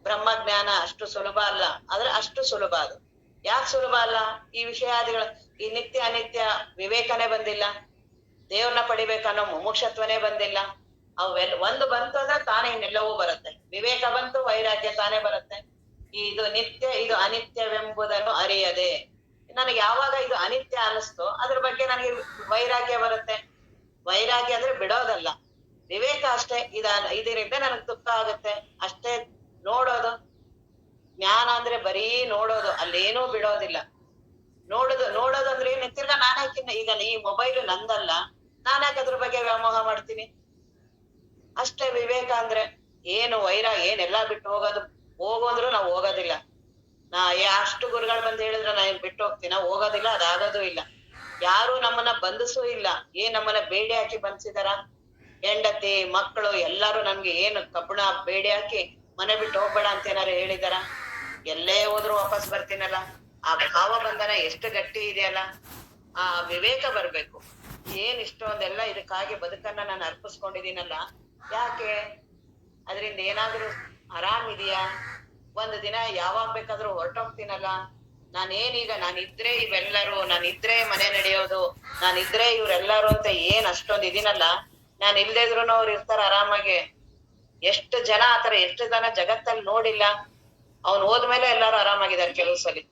ಬ್ರಹ್ಮಜ್ಞಾನ ಅಷ್ಟು ಸುಲಭ ಅಲ್ಲ, ಆದ್ರೆ ಅಷ್ಟು ಸುಲಭ ಅದು. ಯಾಕೆ ಸುಲಭ ಅಲ್ಲ? ಈ ವಿಷಯಾದಿಗಳು, ಈ ನಿತ್ಯ ಅನಿತ್ಯ ವಿವೇಕನೇ ಬಂದಿಲ್ಲ. ದೇವ್ರನ್ನ ಪಡಿಬೇಕನ್ನೋ ಮುಮುಕ್ಷತ್ವನೇ ಬಂದಿಲ್ಲ. ಒಂದು ಬಂತು ಅಂದ್ರೆ ತಾನೇ ಇನ್ನೆಲ್ಲವೂ ಬರುತ್ತೆ. ವಿವೇಕ ಬಂತು, ವೈರಾಗ್ಯ ತಾನೇ ಬರುತ್ತೆ. ಇದು ನಿತ್ಯ ಇದು ಅನಿತ್ಯವೆಂಬುದನ್ನು ಅರಿಯದೆ, ನನಗೆ ಯಾವಾಗ ಇದು ಅನಿತ್ಯ ಅನಿಸ್ತೋ ಅದ್ರ ಬಗ್ಗೆ ನನಗೆ ವೈರಾಗ್ಯ ಬರುತ್ತೆ. ವೈರಾಗ್ಯ ಅಂದ್ರೆ ಬಿಡೋದಲ್ಲ, ವಿವೇಕ ಅಷ್ಟೇ. ಇದರಿಂದ ನನಗ್ ದುಃಖ ಆಗುತ್ತೆ ಅಷ್ಟೇ. ನೋಡೋದು ಜ್ಞಾನ ಅಂದ್ರೆ ಬರೀ ನೋಡೋದು, ಅಲ್ಲೇನೂ ಬಿಡೋದಿಲ್ಲ. ನೋಡೋದಂದ್ರೆ ಏನ್ ತಿರ್ಗಾ ಈಗ ಈ ಮೊಬೈಲ್ ನಂದಲ್ಲ, ನಾನ್ಯಾಕೆ ಅದ್ರ ಬಗ್ಗೆ ವ್ಯಾಮೋಹ ಮಾಡ್ತೀನಿ? ಅಷ್ಟೇ ವಿವೇಕ ಅಂದ್ರೆ. ಏನು ವೈರ ಏನೆಲ್ಲಾ ಬಿಟ್ಟು ಹೋಗೋಂದ್ರು ನಾವ್ ಹೋಗೋದಿಲ್ಲ. ಅಷ್ಟು ಗುರುಗಳು ಬಂದ್ ಹೇಳಿದ್ರೆ ನಾ ಏನ್ ಬಿಟ್ಟು ಹೋಗ್ತೀನ? ಹೋಗೋದಿಲ್ಲ, ಅದಾಗೋದು ಇಲ್ಲ. ಯಾರು ನಮ್ಮನ್ನ ಬಂಧಿಸೂ ಇಲ್ಲ. ನಮ್ಮನ್ನ ಬೇಡಿ ಹಾಕಿ ಬಂಧಿಸಿದಾರ? ಹೆಂಡತಿ ಮಕ್ಕಳು ಎಲ್ಲಾರು ನಮ್ಗೆ ಏನು ಕಬ್ಬಣ ಬೇಡಿ ಹಾಕಿ ಮನೆ ಬಿಟ್ಟು ಹೋಗ್ಬೇಡ ಅಂತ ಏನಾರು ಹೇಳಿದಾರ? ಎಲ್ಲೇ ಹೋದ್ರು ವಾಪಸ್ ಬರ್ತೀನಲ್ಲ. ಆ ಭಾವ ಬಂಧನ ಎಷ್ಟು ಗಟ್ಟಿ ಇದೆಯಲ್ಲ. ಆ ವಿವೇಕ ಬರ್ಬೇಕು. ಇಷ್ಟೊಂದೆಲ್ಲ ಇದಕ್ಕಾಗಿ ಬದುಕನ್ನ ನಾನು ಅರ್ಪಿಸ್ಕೊಂಡಿದೀನಲ್ಲ, ಯಾಕೆ? ಅದರಿಂದ ಏನಾದ್ರೂ ಆರಾಮ್ ಇದೆಯಾ? ಒಂದು ದಿನ ಯಾವಾಗ ಬೇಕಾದ್ರೂ ಹೊರಟೋಗ್ತೀನಲ್ಲ. ನಾನಿದ್ರೆ ಇವೆಲ್ಲರೂ, ನಾನಿದ್ರೆ ಮನೆ ನಡೆಯೋದು, ನಾನಿದ್ರೆ ಇವ್ರೆಲ್ಲರೂ ಅಂತ ಅಷ್ಟೊಂದ್ ಇದೀನಲ್ಲ. ನಾನ್ ಇಲ್ದೇ ಇದ್ರೂನು ಅವ್ರು ಇರ್ತಾರ ಆರಾಮಾಗಿ. ಎಷ್ಟು ಜನ ಆತರ, ಎಷ್ಟು ಜನ ಜಗತ್ತಲ್ಲಿ ನೋಡಿಲ್ಲ. ಅವ್ನ್ ಹೋದ್ಮೇಲೆ ಎಲ್ಲಾರು ಆರಾಮಾಗಿದ್ದಾರೆ ಕೆಲವು ಸಲಿ.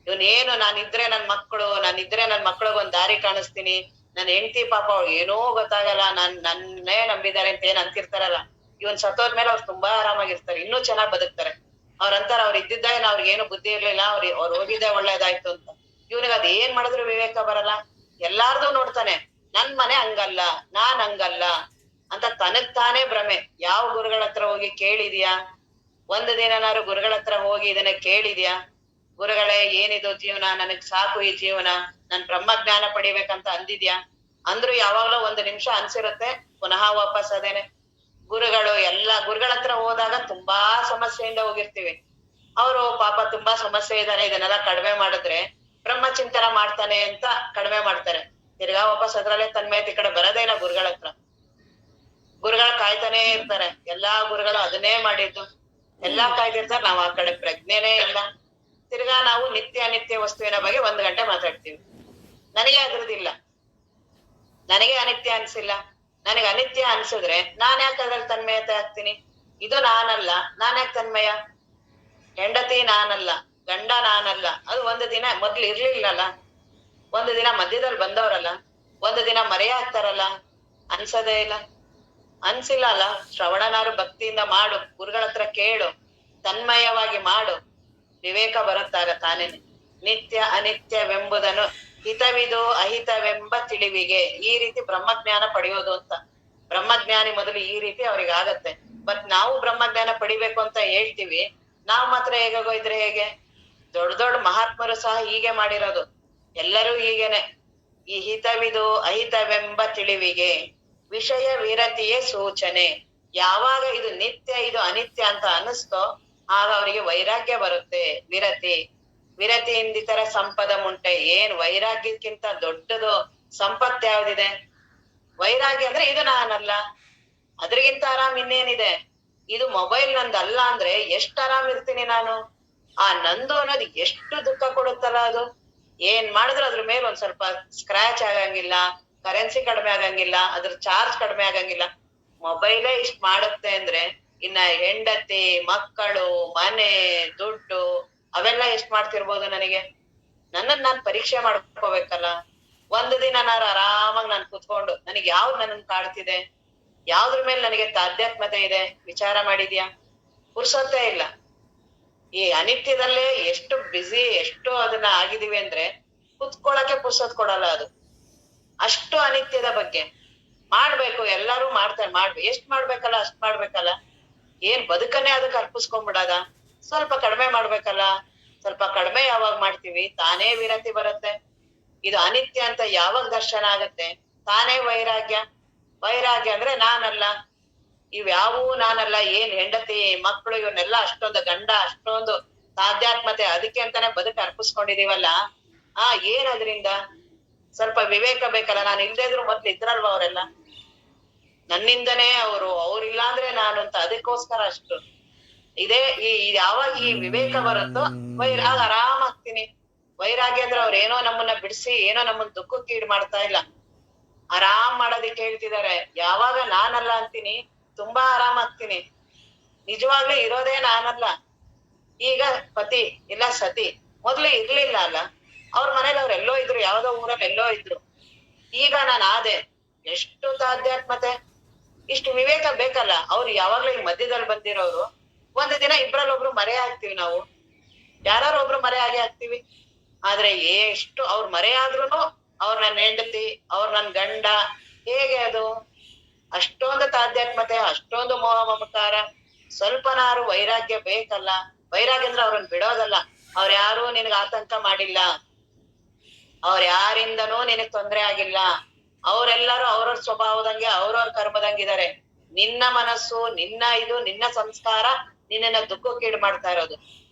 ನಾನಿದ್ರೆ ನಾನಿದ್ರೆ ನನ್ ಮಕ್ಳಿಗೊಂದ್ ದಾರಿ ಕಾಣಿಸ್ತೀನಿ. ನನ್ ಹೆಂಡತಿ ಪಾಪ ಅವ್ಳಿಗೆ ಏನೂ ಗೊತ್ತಾಗಲ್ಲ, ನನ್ನೇ ನಂಬಿದ್ದಾರೆ ಅಂತ ಅಂತಿರ್ತಾರಲ್ಲ. ಇವನ್ ಸತ್ತೋದ್ಮೇಲೆ ಅವ್ರು ತುಂಬಾ ಆರಾಮಾಗಿರ್ತಾರೆ, ಇನ್ನೂ ಚೆನ್ನಾಗ್ ಬದುಕ್ತಾರೆ. ಅವ್ರಂತಾರ ಅವ್ರು ಇದ್ದಿದ್ದಾಗ ಅವ್ರಿಗೇನು ಬುದ್ಧಿ ಇರ್ಲಿಲ್ಲ, ಅವ್ರು ಹೋಗಿದ್ದೆ ಒಳ್ಳೇದಾಯ್ತು ಅಂತ. ಇವ್ನಿಗೆ ಅದ್ ಏನ್ ಮಾಡಿದ್ರು ವಿವೇಕ ಬರಲ್ಲ. ಎಲ್ಲಾರ್ದು ನೋಡ್ತಾನೆ, ನನ್ ಮನೆ ಹಂಗಲ್ಲ, ನಾನ್ ಹಂಗಲ್ಲ ಅಂತ ತನಗ್ ತಾನೇ ಭ್ರಮೆ. ಯಾವ ಗುರುಗಳ ಹತ್ರ ಹೋಗಿ ಕೇಳಿದ್ಯಾ? ಒಂದು ದಿನನಾರು ಗುರುಗಳ ಹತ್ರ ಹೋಗಿ ಇದನ್ನ ಕೇಳಿದ್ಯಾ? ಗುರುಗಳೇ, ಏನಿದು ಜೀವನ? ನನಗ್ ಸಾಕು ಈ ಜೀವನ, ನನ್ ಬ್ರಹ್ಮಜ್ಞಾನ ಪಡಿಬೇಕಂತ ಅಂದಿದ್ಯಾ? ಅಂದ್ರು ಯಾವಾಗ್ಲೋ ಒಂದು ನಿಮಿಷ ಅನ್ಸಿರುತ್ತೆ, ಪುನಃ ವಾಪಸ್ ಅದೇನೆ. ಗುರುಗಳ ಹತ್ರ ಹೋದಾಗ ತುಂಬಾ ಸಮಸ್ಯೆಯಿಂದ ಹೋಗಿರ್ತೀವಿ. ಅವರು ಪಾಪ ತುಂಬಾ ಸಮಸ್ಯೆ ಇದಾನೆ, ಇದನ್ನೆಲ್ಲ ಕಡಿಮೆ ಮಾಡಿದ್ರೆ ಬ್ರಹ್ಮಚಿಂತನ ಮಾಡ್ತಾನೆ ಅಂತ ಕಡಿಮೆ ಮಾಡ್ತಾರೆ. ತಿರ್ಗಾ ವಾಪಸ್ ಅದ್ರಲ್ಲೇ ತನ್ಮಯತೆ ಕಡೆ ಬರೋದೇ ಇಲ್ಲ ಗುರುಗಳ ಹತ್ರ. ಗುರುಗಳು ಕಾಯ್ತಾನೆ ಇರ್ತಾರೆ. ಎಲ್ಲಾ ಗುರುಗಳು ಅದನ್ನೇ ಮಾಡಿದ್ದು. ಎಲ್ಲಾ ಕಾಯ್ದಿರ್ತಾರೆ, ನಾವ್ ಆ ಕಡೆ ಪ್ರಜ್ಞೆನೇ ಇಲ್ಲ. ತಿರ್ಗಾ ನಾವು ನಿತ್ಯ ಅನಿತ್ಯ ವಸ್ತುವಿನ ಬಗ್ಗೆ 1 ಗಂಟೆ ಮಾತಾಡ್ತೀವಿ. ನನಗೆ ಅದ್ರದ್ದಿಲ್ಲ, ನನಗೆ ಅನಿತ್ಯ ಅನ್ಸಿಲ್ಲ. ನನಗೆ ಅನಿತ್ಯ ಅನ್ಸಿದ್ರೆ ನಾನ್ ಯಾಕೆ ಅದ್ರಲ್ಲಿ ತನ್ಮಯತೆ ಆಗ್ತೀನಿ? ಇದು ನಾನಲ್ಲ, ನಾನ್ ಯಾಕೆ ತನ್ಮಯ? ಹೆಂಡತಿ ನಾನಲ್ಲ, ಗಂಡ ನಾನಲ್ಲ. ಅದು ಒಂದು ದಿನ ಮೊದ್ಲು ಇರ್ಲಿಲ್ಲಲ್ಲ, ಒಂದು ದಿನ ಮಧ್ಯದಲ್ಲಿ ಬಂದವರಲ್ಲ, ಒಂದು ದಿನ ಮರೆಯಾಗ್ತಾರಲ್ಲ. ಅನ್ಸದೇ ಇಲ್ಲ, ಅನ್ಸಿಲ್ಲ ಅಲ್ಲ. ಶ್ರವಣನಾರು ಭಕ್ತಿಯಿಂದ ಮಾಡು, ಗುರುಗಳ ಹತ್ರ ಕೇಳು, ತನ್ಮಯವಾಗಿ ಮಾಡು, ವಿವೇಕ ಬರುತ್ತಾಗ ತಾನೇನೆ. ನಿತ್ಯ ಅನಿತ್ಯವೆಂಬುದನ್ನು ಹಿತವಿದು ಅಹಿತವೆಂಬ ತಿಳಿವಿಗೆ, ಈ ರೀತಿ ಬ್ರಹ್ಮಜ್ಞಾನ ಪಡೆಯೋದು ಅಂತ. ಬ್ರಹ್ಮಜ್ಞಾನಿ ಮೊದಲು ಈ ರೀತಿ ಅವ್ರಿಗೆ ಆಗತ್ತೆ. ಬಟ್ ನಾವು ಬ್ರಹ್ಮಜ್ಞಾನ ಪಡಿಬೇಕು ಅಂತ ಹೇಳ್ತೀವಿ, ನಾವ್ ಮಾತ್ರ ಹೇಗಾಗೋಯ್ದ್ರೆ ಹೇಗೆ? ದೊಡ್ಡ ದೊಡ್ಡ ಮಹಾತ್ಮರು ಸಹ ಹೀಗೆ ಮಾಡಿರೋದು. ಎಲ್ಲರೂ ಹೀಗೇನೆ. ಈ ಹಿತವಿದು ಅಹಿತವೆಂಬ ತಿಳಿವಿಗೆ ವಿಷಯ ವಿರತಿಯೇ ಸೂಚನೆ. ಯಾವಾಗ ಇದು ನಿತ್ಯ ಇದು ಅನಿತ್ಯ ಅಂತ ಅನಿಸ್ತೋ ಆಗ ಅವರಿಗೆ ವೈರಾಗ್ಯ ಬರುತ್ತೆ. ವಿರತಿಯಿಂದಿತರ ಸಂಪದ ಮುಂಟೆ. ವೈರಾಗ್ಯಕ್ಕಿಂತ ದೊಡ್ಡದು ಸಂಪತ್ತು ಯಾವ್ದಿದೆ? ವೈರಾಗ್ಯ ಅಂದ್ರೆ ಇದು ನಾನಲ್ಲ, ಅದ್ರಿಗಿಂತ ಆರಾಮ್ ಇನ್ನೇನಿದೆ? ಇದು ಮೊಬೈಲ್ ನಂದಲ್ಲ ಅಂದ್ರೆ ಎಷ್ಟ್ ಆರಾಮ್ ಇರ್ತೀನಿ ನಾನು. ಆ ನಂದು ಅನ್ನೋದು ಎಷ್ಟು ದುಃಖ ಕೊಡುತ್ತಲ್ಲ ಅದು. ಮಾಡಿದ್ರು ಅದ್ರ ಮೇಲೆ ಒಂದ್ ಸ್ವಲ್ಪ ಸ್ಕ್ರಾಚ್ ಆಗಂಗಿಲ್ಲ, ಕರೆನ್ಸಿ ಕಡಿಮೆ ಆಗಂಗಿಲ್ಲ, ಅದ್ರ ಚಾರ್ಜ್ ಕಡಿಮೆ ಆಗಂಗಿಲ್ಲ. ಮೊಬೈಲೇ ಇಷ್ಟ್ ಮಾಡುತ್ತೆ ಅಂದ್ರೆ ಇನ್ನ ಹೆಂಡತಿ, ಮಕ್ಕಳು, ಮನೆ, ದುಡ್ಡು ಅವೆಲ್ಲ ಎಷ್ಟ್ ಮಾಡ್ತಿರ್ಬೋದು ನನಗೆ? ನಾನ್ ಪರೀಕ್ಷೆ ಮಾಡ್ಕೋಬೇಕಲ್ಲ. ಒಂದು ದಿನ ಆರಾಮಾಗಿ ನಾನ್ ಕುತ್ಕೊಂಡು ನನಗೆ ಯಾವ್ದು ನನ್ನನ್ ಕಾಡ್ತಿದೆ, ಯಾವ್ದ್ರ ಮೇಲೆ ನನಗೆ ತಾಧ್ಯಾತ್ಮತೆ ಇದೆ ವಿಚಾರ ಮಾಡಿದ್ಯಾ? ಪುರ್ಸೊತ್ತೇ ಇಲ್ಲ. ಈ ಅನಿತ್ಯದಲ್ಲೇ ಎಷ್ಟು ಬ್ಯುಸಿ, ಎಷ್ಟು ಅದನ್ನ ಆಗಿದೀವಿ ಅಂದ್ರೆ ಕುತ್ಕೊಳಕ್ಕೆ ಪುರ್ಸೊತ್ ಕೊಡಲ್ಲ ಅದು. ಅಷ್ಟು ಅನಿತ್ಯದ ಬಗ್ಗೆ ಮಾಡ್ಬೇಕು. ಎಲ್ಲಾರು ಮಾಡ್ತಾರೆ. ಎಷ್ಟ್ ಮಾಡ್ಬೇಕಲ್ಲ ಅಷ್ಟ್ ಮಾಡ್ಬೇಕಲ್ಲ. ಬದುಕನ್ನೇ ಅದಕ್ಕೆ ಅರ್ಪಿಸ್ಕೊಂಡ್ಬಿಡದ? ಸ್ವಲ್ಪ ಕಡಿಮೆ ಮಾಡ್ಬೇಕಲ್ಲ. ಸ್ವಲ್ಪ ಕಡಿಮೆ ಯಾವಾಗ ಮಾಡ್ತೀವಿ ತಾನೇ ವಿರತಿ ಬರುತ್ತೆ. ಇದು ಅನಿತ್ಯ ಅಂತ ಯಾವಾಗ ದರ್ಶನ ಆಗತ್ತೆ ತಾನೇ ವೈರಾಗ್ಯ ಅಂದ್ರೆ ನಾನಲ್ಲ, ಇವ್ಯಾವೂ ನಾನಲ್ಲ. ಹೆಂಡತಿ, ಮಕ್ಕಳು ಇವನ್ನೆಲ್ಲ ಅಷ್ಟೊಂದು ಗಂಡ, ಅಷ್ಟೊಂದು ತಾಧ್ಯಾತ್ಮತೆ, ಅದಕ್ಕೆ ಅಂತಾನೆ ಬದುಕು ಅರ್ಪಿಸ್ಕೊಂಡಿದೀವಲ್ಲ. ಅದ್ರಿಂದ ಸ್ವಲ್ಪ ವಿವೇಕ ಬೇಕಲ್ಲ. ನಾನು ಇಲ್ದೇ ಇದ್ರು ಮೊದ್ಲು ಇದ್ರಲ್ವ ಅವರೆಲ್ಲ, ನನ್ನಿಂದನೇ ಅವ್ರಿಲ್ಲ ಅಂದ್ರೆ ನಾನು ಅಂತ. ಅದಕ್ಕೋಸ್ಕರ ಅಷ್ಟು ಯಾವಾಗ ಈ ವಿವೇಕ ಬರುತ್ತೋ ಆರಾಮ್ ಆಗ್ತೀನಿ. ವೈರಾಗ್ಯ ಅಂದ್ರೆ ಅವ್ರೇನೋ ನಮ್ಮನ್ನ ಬಿಡಿಸಿ ಏನೋ ನಮ್ಮನ್ನ ದುಃಖಕ್ಕೆ ಈಡ್ ಮಾಡ್ತಾ ಇಲ್ಲ, ಆರಾಮ್ ಮಾಡೋದಿಕ್ಕೆ ಹೇಳ್ತಿದ್ದಾರೆ. ಯಾವಾಗ ನಾನಲ್ಲ ಅಂತೀನಿ ತುಂಬಾ ಆರಾಮ್ ಆಗ್ತೀನಿ. ನಿಜವಾಗ್ಲೂ ಇರೋದೇ ನಾನಲ್ಲ. ಈಗ ಪತಿ ಇಲ್ಲ ಸತಿ ಮೊದ್ಲು ಇರ್ಲಿಲ್ಲ ಅಲ್ಲ. ಅವ್ರ ಮನೇಲಿ ಅವ್ರು ಎಲ್ಲೋ ಇದ್ರು, ಯಾವ್ದೋ ಊರಲ್ಲಿ ಎಲ್ಲೋ ಇದ್ರು. ಈಗ ನಾನು ಆದೆ. ಎಷ್ಟು ತಾಧ್ಯಾತ್ಮತೆ, ಇಷ್ಟು ವಿವೇಕ ಬೇಕಲ್ಲ. ಅವ್ರು ಯಾವಾಗ್ಲೂ ಈ ಮಧ್ಯದಲ್ಲಿ ಬಂದಿರೋರು. ಒಂದು ದಿನ ಇಬ್ರಲ್ಲಿ ಒಬ್ರು ಮರೆ ಆಗ್ತೀವಿ ನಾವು. ಯಾರು ಒಬ್ರು ಮರೆ ಆಗೇ ಆಗ್ತೀವಿ. ಆದ್ರೆ ಎಷ್ಟು ಅವ್ರ ಮರೆಯಾದ್ರೂನು ಅವ್ರ ನನ್ ಹೆಂಡತಿ, ಅವ್ರ ನನ್ ಗಂಡ, ಹೇಗೆ ಅದು? ಅಷ್ಟೊಂದು ತಾಧ್ಯಾತ್ಮತೆ, ಅಷ್ಟೊಂದು ಮೋಹ ಮಮಕಾರ, ಸ್ವಲ್ಪನಾರು ವೈರಾಗ್ಯ ಬೇಕಲ್ಲ. ವೈರಾಗ್ಯ ಅಂದ್ರೆ ಅವ್ರನ್ನ ಬಿಡೋದಲ್ಲ. ಅವ್ರ ಯಾರು ನಿನಗ್ ಆತಂಕ ಮಾಡಿಲ್ಲ, ಅವ್ರ ಯಾರಿಂದನೂ ನಿನಗ್ ತೊಂದ್ರೆ ಆಗಿಲ್ಲ. ಅವರೆಲ್ಲರೂ ಅವ್ರವ್ರ ಸ್ವಭಾವದಂಗೆ ಅವ್ರವ್ರ ಕರ್ಮದಂಗಿದ್ದಾರೆ. ನಿನ್ನ ಮನಸ್ಸು, ನಿನ್ನ ಸಂಸ್ಕಾರ ನಿನ್ನನ್ನ ದುಃಖಕ್ಕೀಡು ಮಾಡ್ತಾ ಇರೋದು.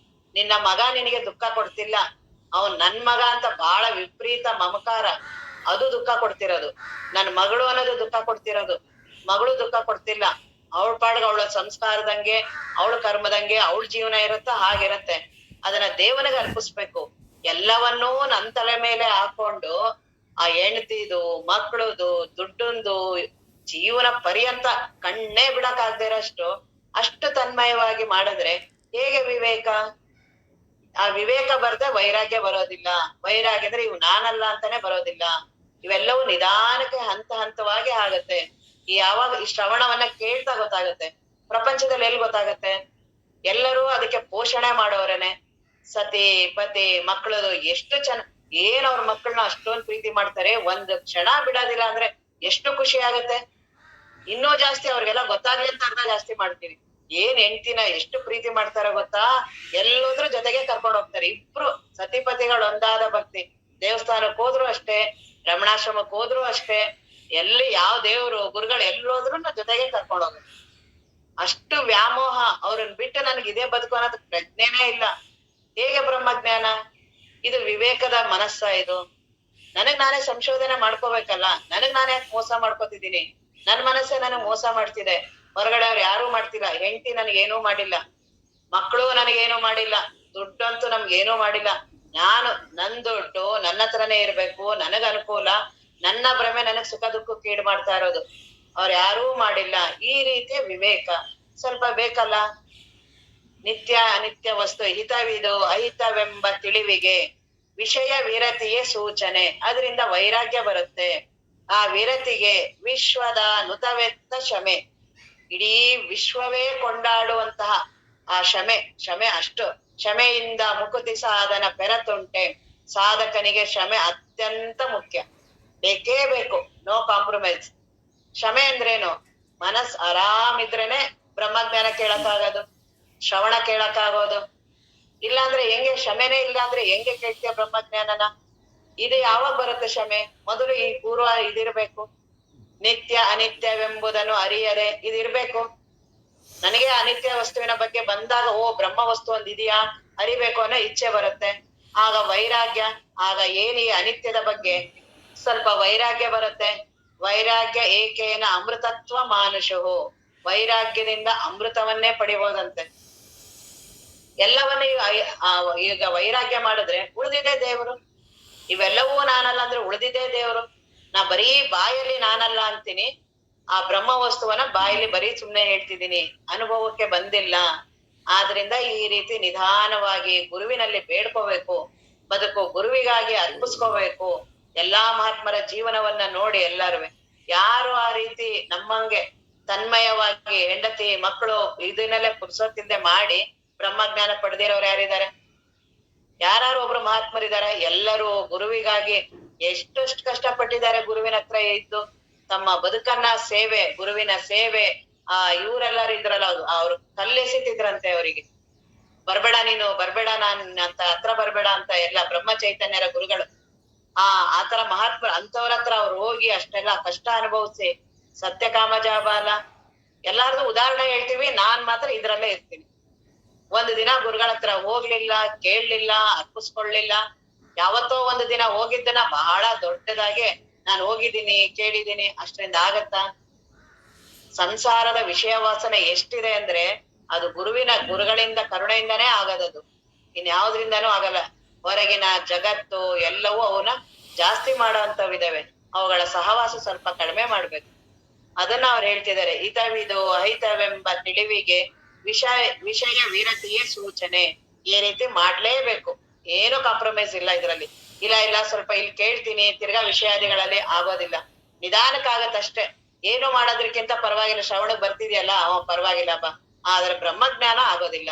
ನಿನ್ನ ಮಗ ನಿನಗೆ ದುಃಖ ಕೊಡ್ತಿಲ್ಲ, ಅವನ್ ನನ್ ಮಗ ಅಂತ ಬಹಳ ವಿಪರೀತ ಮಮಕಾರ, ಅದು ದುಃಖ ಕೊಡ್ತಿರೋದು. ನನ್ ಮಗಳು ಅನ್ನೋದು ದುಃಖ ಕೊಡ್ತಿರೋದು. ಮಗಳು ದುಃಖ ಕೊಡ್ತಿಲ್ಲ, ಅವಳ ಪಾಡ್ಗೆ ಅವಳ ಸಂಸ್ಕಾರದಂಗೆ, ಅವಳ ಕರ್ಮದಂಗೆ ಅವಳ ಜೀವನ ಇರುತ್ತ, ಹಾಗಿರತ್ತೆ. ಅದನ್ನ ದೇವನಿಗೆ ಅರ್ಪಿಸ್ಬೇಕು. ಎಲ್ಲವನ್ನೂ ನನ್ ತಲೆ ಮೇಲೆ ಹಾಕೊಂಡು ಆ ಹೆಂಡ್ತಿದು, ಮಕ್ಕಳದು, ದುಡ್ಡಂದು, ಜೀವನ ಪರ್ಯಂತ ಕಣ್ಣೇ ಬಿಡಕ್ ಆಗದೆ ಇರೋಷ್ಟು ಅಷ್ಟು ತನ್ಮಯವಾಗಿ ಮಾಡಿದ್ರೆ ಹೇಗೆ ವಿವೇಕ? ಆ ವಿವೇಕ ಬರ್ದೆ ವೈರಾಗ್ಯ ಬರೋದಿಲ್ಲ. ವೈರಾಗ್ಯ ಅಂದ್ರೆ ಇವು ನಾನಲ್ಲ ಅಂತಾನೆ ಬರೋದಿಲ್ಲ. ಇವೆಲ್ಲವೂ ನಿಧಾನಕ್ಕೆ ಹಂತ ಹಂತವಾಗಿ ಆಗತ್ತೆ. ಯಾವಾಗ ಈ ಶ್ರವಣವನ್ನ ಕೇಳ್ತಾ ಗೊತ್ತಾಗತ್ತೆ. ಪ್ರಪಂಚದಲ್ಲಿ ಎಲ್ಲಿ ಗೊತ್ತಾಗತ್ತೆ? ಎಲ್ಲರೂ ಅದಕ್ಕೆ ಪೋಷಣೆ ಮಾಡೋರೇನೆ. ಸತಿ ಪತಿ ಮಕ್ಕಳದು ಎಷ್ಟು ಏನ್ ಅವ್ರ ಮಕ್ಕಳನ್ನ ಅಷ್ಟೊಂದ್ ಪ್ರೀತಿ ಮಾಡ್ತಾರೆ, ಒಂದ್ ಕ್ಷಣ ಬಿಡೋದಿಲ್ಲ ಅಂದ್ರೆ ಎಷ್ಟು ಖುಷಿ ಆಗತ್ತೆ. ಇನ್ನೂ ಜಾಸ್ತಿ ಅವ್ರಿಗೆಲ್ಲ ಗೊತ್ತಾಗ್ಲಿ ಅಂತ ಅರ್ಧ ಜಾಸ್ತಿ ಮಾಡ್ತೀವಿ. ಏನ್ ಹೆಂಡ್ತಿನ ಎಷ್ಟು ಪ್ರೀತಿ ಮಾಡ್ತಾರ ಗೊತ್ತಾ? ಎಲ್ಲೋದ್ರ ಜೊತೆಗೆ ಕರ್ಕೊಂಡ್ ಹೋಗ್ತಾರೆ. ಇಬ್ರು ಸತಿಪತಿಗಳು ಒಂದಾದ ಭಕ್ತಿ. ದೇವಸ್ಥಾನಕ್ ಹೋದ್ರು ಅಷ್ಟೇ, ರಮಣಾಶ್ರಮಕ್ ಹೋದ್ರು ಅಷ್ಟೇ, ಎಲ್ಲಿ ಯಾವ ದೇವ್ರು ಗುರುಗಳು ಎಲ್ಲೋದ್ರು ಜೊತೆಗೆ ಕರ್ಕೊಂಡ್ ಹೋಗ್ತಾರೆ. ಅಷ್ಟು ವ್ಯಾಮೋಹ. ಅವ್ರನ್ನ ಬಿಟ್ಟು ನನಗೆ ಇದೇ ಬದುಕು ಅನ್ನೋದು ಪ್ರಜ್ಞೆನೇ ಇಲ್ಲ. ಹೇಗೆ ಬ್ರಹ್ಮಜ್ಞಾನ? ಇದು ವಿವೇಕದ ಮನಸ್ಸ ಇದು? ನನಗ್ ನಾನೇ ಸಂಶೋಧನೆ ಮಾಡ್ಕೋಬೇಕಲ್ಲ. ನನಗ್ ನಾನೇ ಯಾಕೆ ಮೋಸ ಮಾಡ್ಕೋತಿದ್ದೀನಿ? ನನ್ ಮನಸ್ಸೇ ನನಗ್ ಮೋಸ ಮಾಡ್ತಿದೆ. ಹೊರಗಡೆ ಅವ್ರು ಯಾರು ಮಾಡ್ತಿಲ್ಲ. ಹೆಂಡತಿ ನನಗೇನೂ ಮಾಡಿಲ್ಲ, ಮಕ್ಕಳು ನನಗೇನೂ ಮಾಡಿಲ್ಲ, ದುಡ್ಡಂತೂ ನಮ್ಗೇನೂ ಮಾಡಿಲ್ಲ. ನನ್ ದುಡ್ಡು ನನ್ನ ಹತ್ರನೇ ಇರ್ಬೇಕು, ನನಗ್ ಅನುಕೂಲ, ನನ್ನ ಭ್ರಮೆ ನನಗ್ ಸುಖ ದುಃಖಕ್ಕೀಡು ಮಾಡ್ತಾ ಇರೋದು. ಅವ್ರು ಯಾರೂ ಮಾಡಿಲ್ಲ. ಈ ರೀತಿಯ ವಿವೇಕ ಸ್ವಲ್ಪ ಬೇಕಲ್ಲ. ನಿತ್ಯ ಅನಿತ್ಯ ವಸ್ತು ಹಿತವಿದು ಅಹಿತವೆಂಬ ತಿಳಿವಿಗೆ ವಿಷಯ ವಿರತಿಯೇ ಸೂಚನೆ. ಅದರಿಂದ ವೈರಾಗ್ಯ ಬರುತ್ತೆ. ಆ ವಿರತಿಗೆ ವಿಶ್ವದ ನುತವೆತ್ತ ಶಮೆ, ಇಡೀ ವಿಶ್ವವೇ ಕೊಂಡಾಡುವಂತಹ ಆ ಶಮೆ ಅಷ್ಟು ಶಮೆಯಿಂದ ಮುಕುತಿ ಸಾಧನ ಪೆರತುಂಟೆ. ಸಾಧಕನಿಗೆ ಶಮೆ ಅತ್ಯಂತ ಮುಖ್ಯ, ಬೇಕೇ ಬೇಕು. No compromise. ಶಮೆ ಅಂದ್ರೇನು? ಮನಸ್ ಆರಾಮಿದ್ರೇನೆ ಬ್ರಹ್ಮಜ್ಞಾನ ಕೇಳಕ್ಕಾಗೋದು, ಶ್ರವಣ ಕೇಳಕ್ಕಾಗೋದು. ಇಲ್ಲಾಂದ್ರೆ ಹೆಂಗೆ? ಶಮೆನೇ ಇಲ್ಲ ಅಂದ್ರೆ ಹೆಂಗೆ ಕೇಳ್ತೀಯ ಬ್ರಹ್ಮಜ್ಞಾನನ? ಇದು ಯಾವಾಗ ಬರುತ್ತೆ ಶಮೆ? ಮೊದಲು ಈ ಪೂರ್ವ ಇದಿರ್ಬೇಕು. ನಿತ್ಯ ಅನಿತ್ಯವೆಂಬುದನ್ನು ಅರಿಯದೆ ಇದಿರ್ಬೇಕು. ನನಗೆ ಅನಿತ್ಯ ವಸ್ತುವಿನ ಬಗ್ಗೆ ಬಂದಾಗ ಬ್ರಹ್ಮ ವಸ್ತು ಒಂದ್ ಇದೆಯಾ ಅರಿಬೇಕು ಅನ್ನೋ ಇಚ್ಛೆ ಬರುತ್ತೆ. ಆಗ ವೈರಾಗ್ಯ, ಆಗ ಏನಿ ಅನಿತ್ಯದ ಬಗ್ಗೆ ಸ್ವಲ್ಪ ವೈರಾಗ್ಯ ಬರುತ್ತೆ. ವೈರಾಗ್ಯ ಏಕೇನ ಅಮೃತತ್ವ ಮಾನುಷವು, ವೈರಾಗ್ಯದಿಂದ ಅಮೃತವನ್ನೇ ಪಡಿಬೋದಂತೆ. ಎಲ್ಲವನ್ನ ಈಗ ವೈರಾಗ್ಯ ಮಾಡಿದ್ರೆ ಉಳಿದಿದೆ ದೇವರು. ಇವೆಲ್ಲವೂ ನಾನಲ್ಲ ಅಂದ್ರೆ ಉಳಿದಿದೆ ದೇವರು. ನಾ ಬರೀ ಬಾಯಲ್ಲಿ ನಾನಲ್ಲ ಅಂತೀನಿ, ಆ ಬ್ರಹ್ಮ ವಸ್ತುವನ್ನ ಬಾಯಲ್ಲಿ ಬರೀ ಸುಮ್ನೆ ಹೇಳ್ತಿದ್ದೀನಿ, ಅನುಭವಕ್ಕೆ ಬಂದಿಲ್ಲ. ಆದ್ರಿಂದ ಈ ರೀತಿ ನಿಧಾನವಾಗಿ ಗುರುವಿನಲ್ಲಿ ಬೇಡ್ಕೋಬೇಕು. ಬದುಕು ಗುರುವಿಗಾಗಿ ಅರ್ಪಿಸ್ಕೋಬೇಕು. ಎಲ್ಲಾ ಮಹಾತ್ಮರ ಜೀವನವನ್ನ ನೋಡಿ ಎಲ್ಲಾರುವೆ ಯಾರು ಆ ರೀತಿ ನಮ್ಮಂಗೆ ತನ್ಮಯವಾಗಿ ಹೆಂಡತಿ ಮಕ್ಕಳು ಇದನ್ನೆಲ್ಲ ಪುರ್ಸೊತ್ತಿಂದೆ ಮಾಡಿ ಬ್ರಹ್ಮಜ್ಞಾನ ಪಡೆದಿರೋರು ಯಾರಿದ್ದಾರೆ? ಯಾರು ಒಬ್ರು ಮಹಾತ್ಮರಿದ್ದಾರೆ? ಎಲ್ಲರೂ ಗುರುವಿಗಾಗಿ ಎಷ್ಟೆಷ್ಟು ಕಷ್ಟಪಟ್ಟಿದ್ದಾರೆ. ಗುರುವಿನ ಹತ್ರ ಇದ್ದು ತಮ್ಮ ಬದುಕನ್ನ ಸೇವೆ, ಗುರುವಿನ ಸೇವೆ. ಇವರೆಲ್ಲರೂ ಇದ್ರಲ್ಲ, ಅವ್ರು ಕಲ್ಲೆಸಿತಿದ್ರಂತೆ ಅವರಿಗೆ. ನೀನು ಬರ್ಬೇಡ, ನಾನ್ ಅಂತ ಹತ್ರ ಬರ್ಬೇಡ ಅಂತ ಎಲ್ಲ ಬ್ರಹ್ಮ ಚೈತನ್ಯರ ಗುರುಗಳು. ಆತರ ಮಹಾತ್ಮ ಅಂತವ್ರ ಹತ್ರ ಅವ್ರು ಹೋಗಿ ಅಷ್ಟೆಲ್ಲ ಕಷ್ಟ ಅನುಭವಿಸಿ ಸತ್ಯಕಾಮ ಜಾಬಾಲ ಎಲ್ಲಾರ್ದು ಉದಾಹರಣೆ ಹೇಳ್ತೀವಿ. ನಾನ್ ಮಾತ್ರ ಇದ್ರಲ್ಲೇ ಇರ್ತೀನಿ. ಒಂದು ದಿನ ಗುರುಗಳ ಹತ್ರ ಹೋಗ್ಲಿಲ್ಲ, ಕೇಳಲಿಲ್ಲ, ಅರ್ಪಿಸ್ಕೊಳ್ಳಿಲ್ಲ. ಯಾವತ್ತೋ ಒಂದು ದಿನ ಹೋಗಿದ್ದನ್ನ ಬಹಳ ದೊಡ್ಡದಾಗೆ ನಾನು ಹೋಗಿದ್ದೀನಿ, ಕೇಳಿದ್ದೀನಿ, ಅಷ್ಟರಿಂದ ಆಗತ್ತಾ? ಸಂಸಾರದ ವಿಷಯ ವಾಸನೆ ಎಷ್ಟಿದೆ ಅಂದ್ರೆ ಅದು ಗುರುಗಳಿಂದ ಕರುಣೆಯಿಂದಾನೇ ಆಗದದು, ಇನ್ಯಾವುದ್ರಿಂದಾನೂ ಆಗಲ್ಲ. ಹೊರಗಿನ ಜಗತ್ತು ಎಲ್ಲವೂ ಅವನ್ನ ಜಾಸ್ತಿ ಮಾಡೋಂಥವಿದಾವೆ. ಅವುಗಳ ಸಹವಾಸ ಸ್ವಲ್ಪ ಕಡಿಮೆ ಮಾಡ್ಬೇಕು. ಅದನ್ನ ಅವ್ರು ಹೇಳ್ತಿದ್ದಾರೆ. ಹಿತವಿದು ಅಹಿತವೆಂಬ ತಿಳಿವಿಗೆ ವಿಷಯ ವಿರತಿಯೇ ಸೂಚನೆ. ಈ ರೀತಿ ಮಾಡ್ಲೇಬೇಕು. ಏನು ಕಾಂಪ್ರಮೈಸ್ ಇಲ್ಲ ಇದ್ರಲ್ಲಿ. ಇಲ್ಲ ಸ್ವಲ್ಪ ಇಲ್ಲಿ ಕೇಳ್ತೀನಿ, ತಿರ್ಗಾ ವಿಷಯಾದಿಗಳಲ್ಲಿ ಆಗೋದಿಲ್ಲ. ನಿಧಾನಕ್ಕಾಗತ್ತಷ್ಟೇ. ಏನು ಮಾಡೋದಕ್ಕಿಂತ ಪರವಾಗಿಲ್ಲ, ಶ್ರವಣಕ್ ಬರ್ತಿದ್ಯಲ್ಲ ಪರವಾಗಿಲ್ಲ ಬಾ. ಆದ್ರೆ ಬ್ರಹ್ಮಜ್ಞಾನ ಆಗೋದಿಲ್ಲ.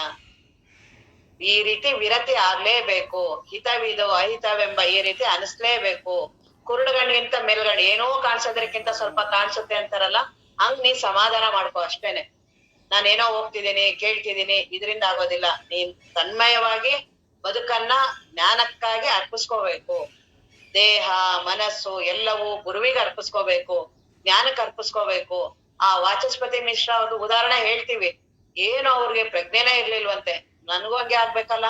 ಈ ರೀತಿ ವಿರತಿ ಆಗ್ಲೇಬೇಕು. ಹಿತವಿದು ಅಹಿತವೆಂಬ ಈ ರೀತಿ ಅನಿಸ್ಲೇಬೇಕು. ಕುರುಡುಗಣ್ಣಿಗಿಂತ ಮೇಲ್ಗಡೆ ಏನೋ ಕಾಣಿಸೋದ್ರಕ್ಕಿಂತ ಸ್ವಲ್ಪ ಕಾಣಿಸುತ್ತೆ ಅಂತಾರಲ್ಲ, ಹಂಗ್ ನೀ ಸಮಾಧಾನ ಮಾಡ್ಕೋ ಅಷ್ಟೇನೆ. ನಾನೇನೋ ಹೋಗ್ತಿದ್ದೀನಿ, ಕೇಳ್ತಿದ್ದೀನಿ, ಇದರಿಂದ ಆಗೋದಿಲ್ಲ. ನೀನ್ ತನ್ಮಯವಾಗಿ ಬದುಕನ್ನ ಜ್ಞಾನಕ್ಕಾಗಿ ಅರ್ಪಿಸ್ಕೋಬೇಕು. ದೇಹ ಮನಸ್ಸು ಎಲ್ಲವೂ ಗುರುವಿಗೆ ಅರ್ಪಿಸ್ಕೋಬೇಕು, ಜ್ಞಾನಕ್ಕೆ ಅರ್ಪಿಸ್ಕೋಬೇಕು. ಆ ವಾಚಸ್ಪತಿ ಮಿಶ್ರ ಅವ್ರದ್ದು ಉದಾಹರಣೆ ಹೇಳ್ತೀವಿ. ಏನು ಅವ್ರಿಗೆ ಪ್ರಜ್ಞೆನೇ ಇರ್ಲಿಲ್ವಂತೆ. ನನ್ಗೂ ಹಂಗೆ ಆಗ್ಬೇಕಲ್ಲ.